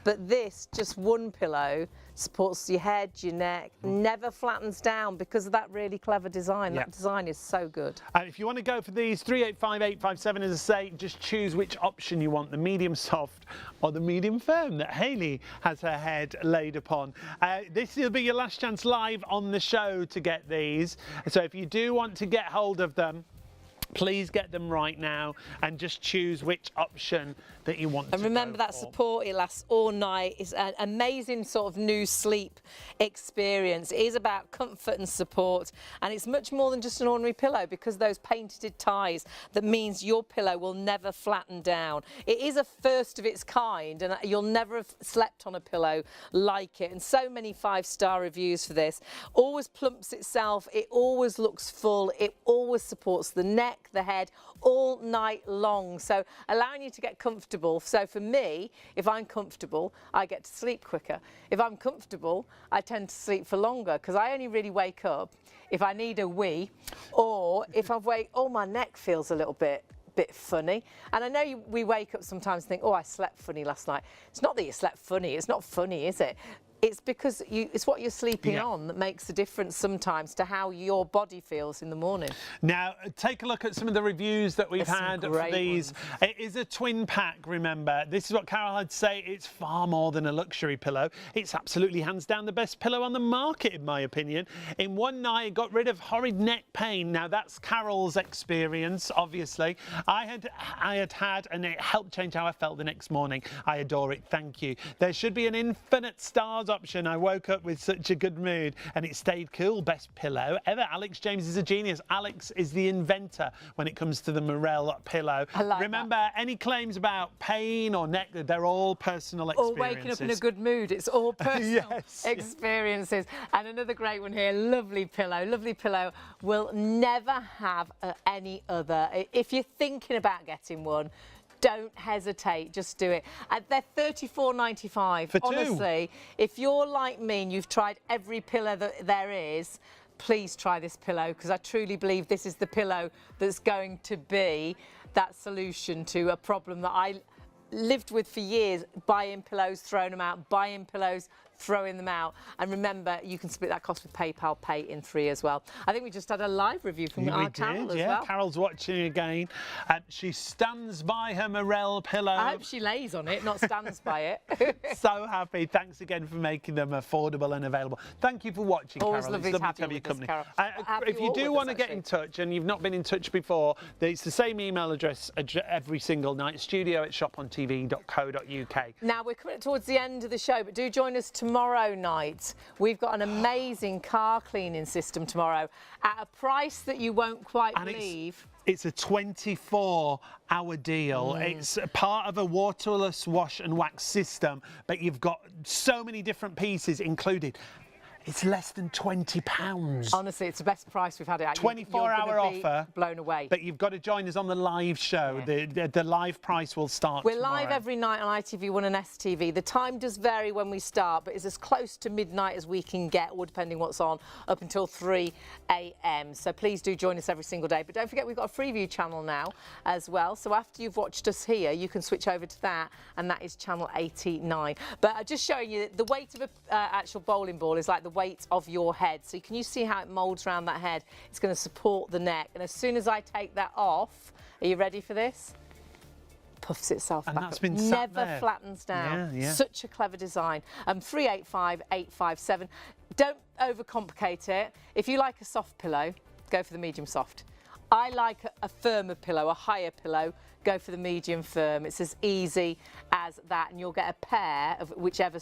But this, just one pillow, supports your head, your neck, never flattens down because of that really clever design. That design is so good. And if you want to go for these 385, 857, as I say, just choose which option you want, the medium soft or the medium firm that Hayley has her head laid upon. This will be your last chance live on the show to get these. So if you do want to get hold of them, please get them right now and just choose which option that you want to go for. And remember that support, it lasts all night. It's an amazing sort of new sleep experience. It is about comfort and support, and it's much more than just an ordinary pillow because those painted ties, that means your pillow will never flatten down. It is a first of its kind, and you'll never have slept on a pillow like it. And so many 5-star reviews for this. Always plumps itself, it always looks full, it always supports the neck, the head, all night long, so allowing you to get comfortable. So for me, if I'm comfortable, I get to sleep quicker. If I'm comfortable, I tend to sleep for longer because I only really wake up if I need a wee, or if I've my neck feels a little bit funny. And I know we wake up sometimes and think, oh, I slept funny last night. It's not that you slept funny, it's not funny, is it? It's because it's what you're sleeping on that makes a difference sometimes to how your body feels in the morning. Now, take a look at some of the reviews that we've had for these. It is a twin pack, remember. This is what Carol had to say. It's far more than a luxury pillow. It's absolutely hands down the best pillow on the market, in my opinion. In one night, it got rid of horrid neck pain. Now, that's Carol's experience, obviously. I had, and it helped change how I felt the next morning. I adore it. Thank you. There should be an infinite stars option. I woke up with such a good mood and it stayed cool. Best pillow ever. Alex James is a genius. Alex is the inventor when it comes to the Morel pillow. Remember, any claims about pain or neck, they're all personal experiences. Or waking up in a good mood. It's all personal experiences. And another great one here, lovely pillow, will never have any other. If you're thinking about getting one, don't hesitate, just do it. They're $34.95. For two. Honestly, if you're like me and you've tried every pillow that there is, please try this pillow, because I truly believe this is the pillow that's going to be that solution to a problem that I lived with for years, buying pillows, throwing them out, buying pillows, throwing them out. And remember, you can split that cost with PayPal Pay in 3 as well. I think we just had a live review from our Carol as well. Carol's watching again. She stands by her Morel pillow. I hope she lays on it, not stands by it. So happy. Thanks again for making them affordable and available. Thank you for watching, Always Carol. lovely It's to have your you company. with us, Carol. If you do want to get in touch and you've not been in touch before, it's the same email address every single night, studio@shopontv.co.uk. Now, we're coming towards the end of the show, but do join us tomorrow night. We've got an amazing car cleaning system tomorrow at a price that you won't quite believe. It's a 24-hour deal. It's a part of a waterless wash and wax system, but you've got so many different pieces included. It's less than £20. Honestly, it's the best price we've had it at. 24-hour offer. Blown away. But you've got to join us on the live show. Yeah. The live price will start We're tomorrow. live every night on ITV1 and STV. The time does vary when we start, but it's as close to midnight as we can get, or depending what's on, up until 3 a.m. So please do join us every single day. But don't forget, we've got a Freeview Channel now as well. So after you've watched us here, you can switch over to that, and that is channel 89. But just showing you the weight of an actual bowling ball is like the weight of your head. So can you see how it moulds around that head? It's going to support the neck. And as soon as I take that off, are you ready for this? Puffs itself back that's up. been sat Never there. flattens down. Yeah. Such a clever design. 385857. Don't overcomplicate it. If you like a soft pillow, go for the medium soft. I like a firmer pillow, a higher pillow. Go for the medium firm. It's as easy as that, and you'll get a pair of whichever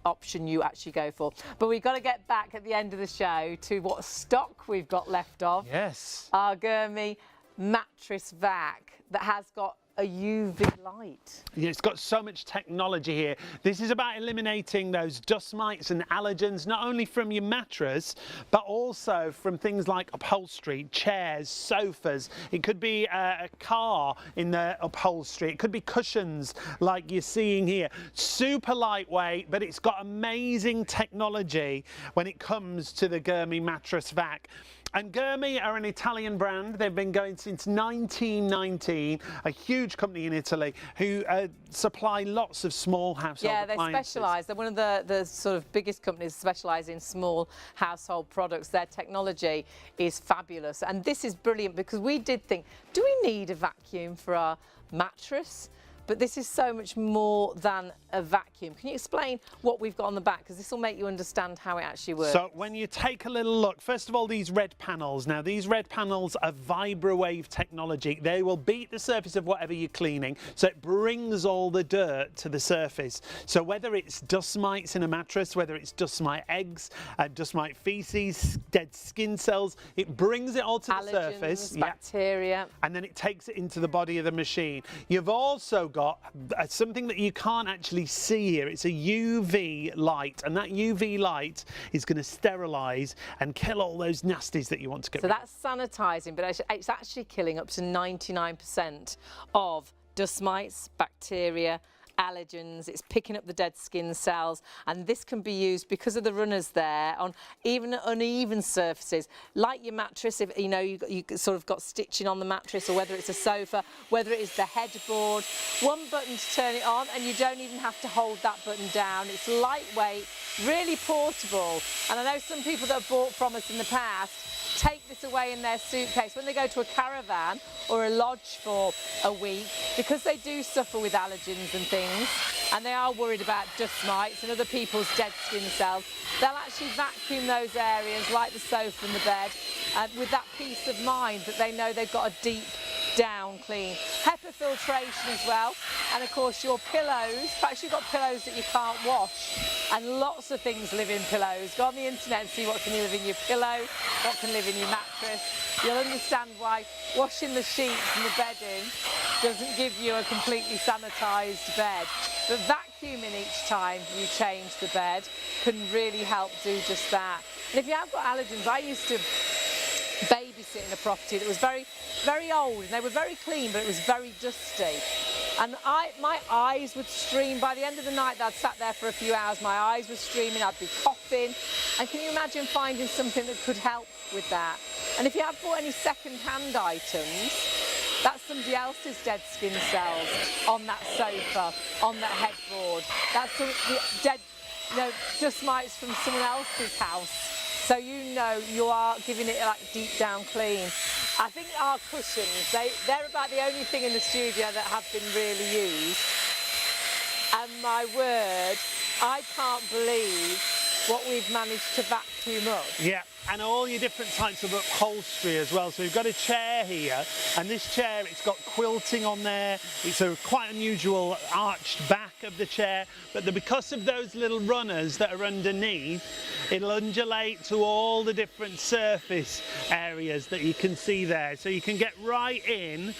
option you actually go for. But we've got to get back at the end of the show to what stock we've got left of. Yes. Our Gurmy mattress vac that has got a UV light. Yeah, it's got so much technology here. This is about eliminating those dust mites and allergens, not only from your mattress, but also from things like upholstery, chairs, sofas. It could be a car in the upholstery. It could be cushions like you're seeing here. Super lightweight, but it's got amazing technology when it comes to the Gurmy mattress vac. And Gurmy are an Italian brand. They've been going since 1919, a huge company in Italy who supply lots of small household appliances. Yeah, they specialise. They're one of the sort of biggest companies specialise in small household products. Their technology is fabulous. And this is brilliant because we did think, do we need a vacuum for our mattress? But this is so much more than a vacuum. Can you explain what we've got on the back? Because this will make you understand how it actually works. So when you take a little look, first of all, these red panels. Now, these red panels are vibrawave technology. They will beat the surface of whatever you're cleaning, so it brings all the dirt to the surface. So whether it's dust mites in a mattress, whether it's dust mite eggs, dust mite feces, dead skin cells, it brings it all to the surface. Bacteria. And then it takes it into the body of the machine. You've also got something that you can't actually see here. It's a UV light, and that UV light is going to sterilise and kill all those nasties that you want to get rid of. So that's sanitising, but it's actually killing up to 99% of dust mites, bacteria, allergens. It's picking up the dead skin cells, and this can be used because of the runners there on even uneven surfaces, like your mattress. If you know you sort of got stitching on the mattress, or whether it's a sofa, whether it is the headboard. One button to turn it on, and you don't even have to hold that button down. It's lightweight, really portable, and I know some people that have bought from us in the past take this away in their suitcase when they go to a caravan or a lodge for a week, because they do suffer with allergens and things, and they are worried about dust mites and other people's dead skin cells. They'll actually vacuum those areas like the sofa and the bed, with that peace of mind that they know they've got a deep down clean. HEPA filtration as well, and of course your pillows. Perhaps you've got pillows that you can't wash, and lots of things live in pillows. Go on the internet and see what can live in your pillow, what can live in your mattress. You'll understand why washing the sheets and the bedding doesn't give you a completely sanitised bed. But vacuuming each time you change the bed can really help do just that. And if you have got allergens, I used to babysit in a property that was very, very old, and they were very clean, but it was very dusty. And my eyes would stream. By the end of the night that I'd sat there for a few hours, my eyes were streaming, I'd be coughing. And can you imagine finding something that could help with that? And if you have bought any second-hand items, that's somebody else's dead skin cells on that sofa, on that headboard. That's the dead dust mites from someone else's house. So you know you are giving it like deep down clean. I think our cushions, they're about the only thing in the studio that have been really used. And my word, I can't believe what we've managed to vacuum up. Yeah, and all your different types of upholstery as well. So we've got a chair here, and this chair, it's got quilting on there. It's a quite unusual arched back of the chair, but because of those little runners that are underneath, it'll undulate to all the different surface areas that you can see there. So you can get right in,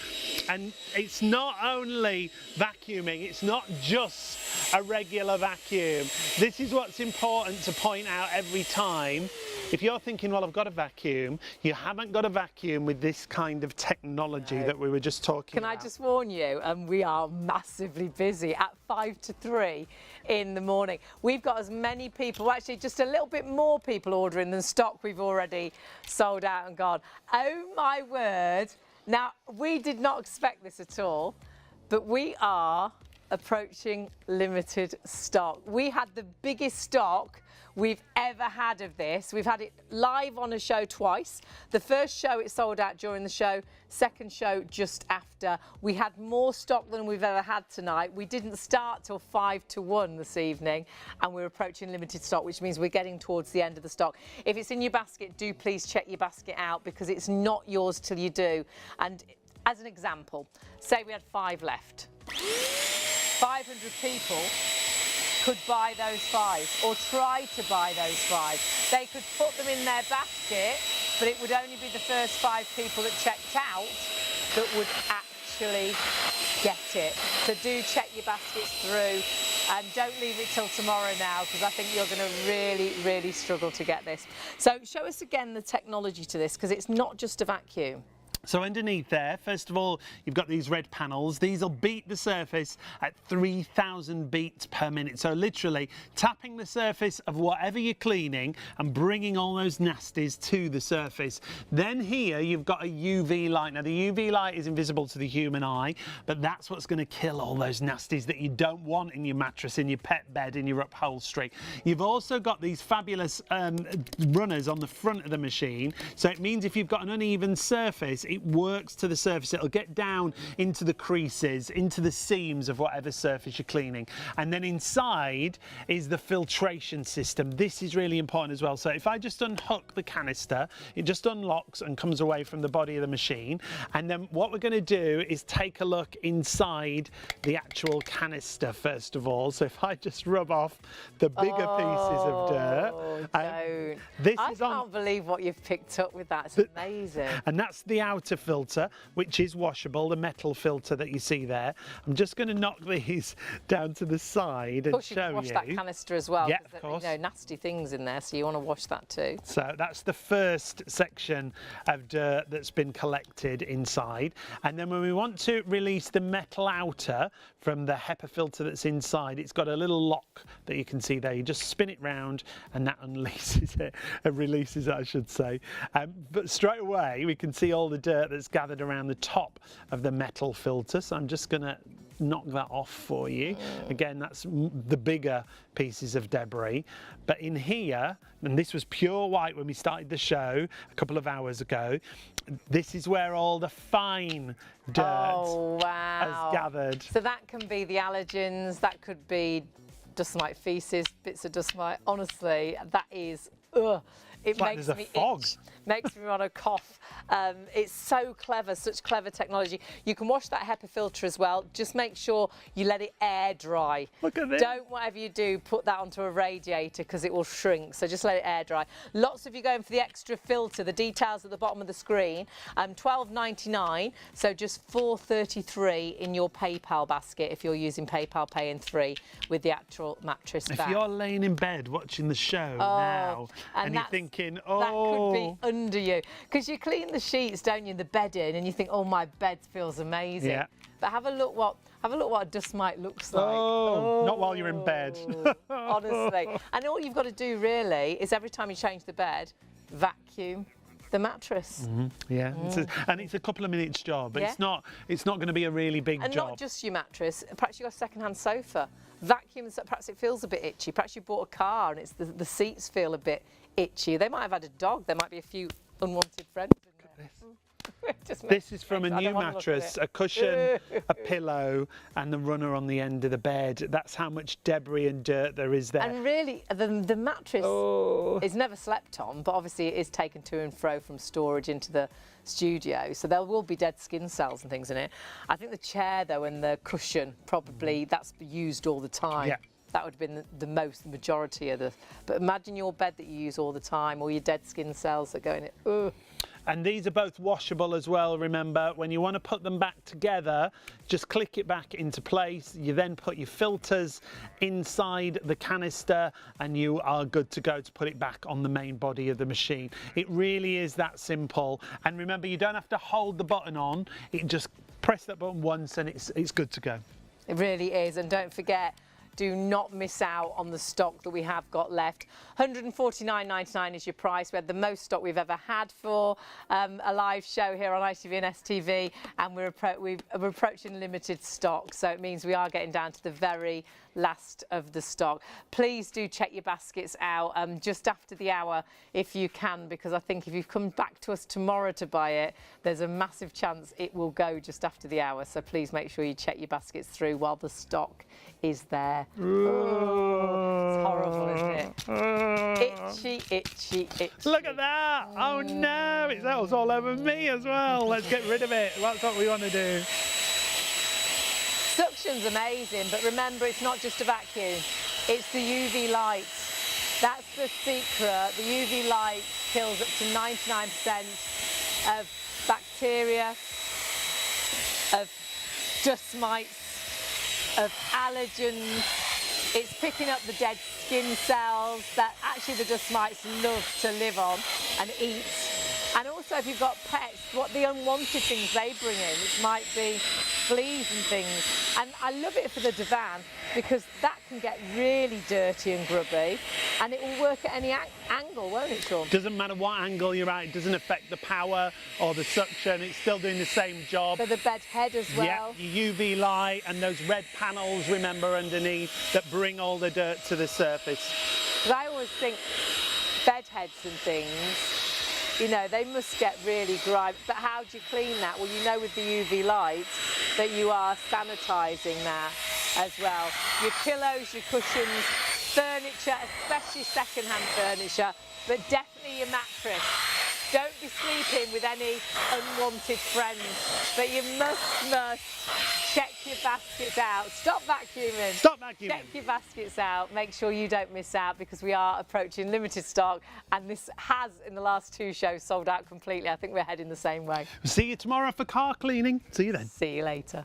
and it's not only vacuuming, it's not just a regular vacuum. This is what's important to point out every time. If you're thinking, well, I've got a vacuum, you haven't got a vacuum with this kind of technology that we were just talking about. Can I just warn you, we are massively busy at 2 to 3 in the morning. We've got as many people, actually just a little bit more people ordering than stock we've already sold out and gone. Oh my word. Now, we did not expect this at all, but we are approaching limited stock. We had the biggest stock we've ever had of this. We've had it live on a show twice. The first show it sold out during the show, second show just after. We had more stock than we've ever had tonight. We didn't start till 5 to 1 this evening, and we're approaching limited stock, which means we're getting towards the end of the stock. If it's in your basket, do please check your basket out, because it's not yours till you do. And as an example, say we had 5 left. 500 people could buy those 5 or try to buy those 5. They could put them in their basket, but it would only be the first 5 people that checked out that would actually get it. So do check your baskets through, and don't leave it till tomorrow now, because I think you're going to really, really struggle to get this. So show us again the technology to this, because it's not just a vacuum. So underneath there, first of all, you've got these red panels. These will beat the surface at 3,000 beats per minute. So literally tapping the surface of whatever you're cleaning and bringing all those nasties to the surface. Then here you've got a UV light. Now the UV light is invisible to the human eye, but that's what's going to kill all those nasties that you don't want in your mattress, in your pet bed, in your upholstery. You've also got these fabulous runners on the front of the machine. So it means if you've got an uneven surface, it works to the surface. It'll get down into the creases, into the seams of whatever surface you're cleaning. And then inside is the filtration system. This is really important as well. So if I just unhook the canister, it just unlocks and comes away from the body of the machine. And then what we're going to do is take a look inside the actual canister first of all. So if I just rub off the bigger pieces of dirt. I can't believe what you've picked up with that. It's amazing. And that's the outer filter, which is washable, the metal filter that you see there. I'm just going to knock these down to the side and show you. Wash that canister as well. Yeah, of course. You know, nasty things in there, so you want to wash that too. So that's the first section of dirt that's been collected inside. And then when we want to release the metal outer from the HEPA filter that's inside, it's got a little lock that you can see there. You just spin it round and that unleashes it, releases it, I should say. But straight away we can see all the dirt that's gathered around the top of the metal filter. So I'm just going to knock that off for you. Again, that's the bigger pieces of debris. But in here, and this was pure white when we started the show a couple of hours ago, this is where all the fine dirt has gathered. So that can be the allergens, that could be dust mite feces, bits of dust mite. Honestly, that is, it makes me itch, makes me want to cough. It's so clever, such clever technology. You can wash that HEPA filter as well. Just make sure you let it air dry. Look at this. Don't, whatever you do, put that onto a radiator because it will shrink. So just let it air dry. Lots of you going for the extra filter. The details at the bottom of the screen. $12.99, so just $4.33 in your PayPal basket if you're using PayPal Pay in 3 with the actual mattress If back. you're laying in bed watching the show now and you're thinking, that could be under you, because you clean the sheets, don't you, in the bedding, and you think, oh, my bed feels amazing. Yeah. But have a look what a dust mite looks like. Not while you're in bed. Honestly. And all you've got to do really is every time you change the bed, vacuum the mattress. Yeah, and it's a couple of minutes job. It's not going to be a really big and job. Not just your mattress. Perhaps you've got a second-hand sofa, vacuum. Perhaps it feels a bit itchy. Perhaps you bought a car and it's the seats feel a bit itchy. They might have had a dog. There might be a few unwanted friends in there. This is from a new mattress, a cushion, a pillow, and the runner on the end of the bed. That's how much debris and dirt there is there. And really, the mattress is never slept on, but obviously it is taken to and fro from storage into the studio, so there will be dead skin cells and things in it. I think the chair, though, and the cushion, probably that's used all the time. Yeah. That would have been the majority of the... But imagine your bed that you use all the time, or your dead skin cells that go in it. Ugh. And these are both washable as well, remember. When you want to put them back together, just click it back into place. You then put your filters inside the canister and you are good to go to put it back on the main body of the machine. It really is that simple. And remember, you don't have to hold the button on. It just press that button once and it's good to go. It really is. And don't forget, do not miss out on the stock that we have got left. £149.99 is your price. We had the most stock we've ever had for a live show here on ITV and STV, and we're approaching limited stock, so it means we are getting down to the very last of the stock. Please do check your baskets out just after the hour if you can, because I think if you come back to us tomorrow to buy it, there's a massive chance it will go just after the hour. So please make sure you check your baskets through while the stock is there. Oh, it's horrible, isn't it? Itchy, itchy, itchy. Look at that! Oh no, that was all over me as well. Let's get rid of it. That's what we want to do. Suction's amazing, but remember, it's not just a vacuum. It's the UV light. That's the secret. The UV light kills up to 99% of bacteria, of dust mites, of allergens. It's picking up the dead skin cells that actually the dust mites love to live on and eat. And also, if you've got pets, what the unwanted things they bring in, which might be fleas and things. And I love it for the divan because that can get really dirty and grubby, and it will work at any angle, won't it, Sean? Doesn't matter what angle you're at, it doesn't affect the power or the suction, it's still doing the same job. For the bed head as well. Yeah, your UV light and those red panels, remember, underneath that bring all the dirt to the surface. Because I always think bed heads and things, you know, they must get really grimy, but how do you clean that? Well, you know with the UV light that you are sanitising that as well. Your pillows, your cushions, furniture, especially second-hand furniture, but definitely your mattress. Don't be sleeping with any unwanted friends, but you must check your baskets out. Stop vacuuming. Stop vacuuming. Check your baskets out. Make sure you don't miss out, because we are approaching limited stock, and this has, in the last 2 shows, sold out completely. I think we're heading the same way. See you tomorrow for car cleaning. See you then. See you later.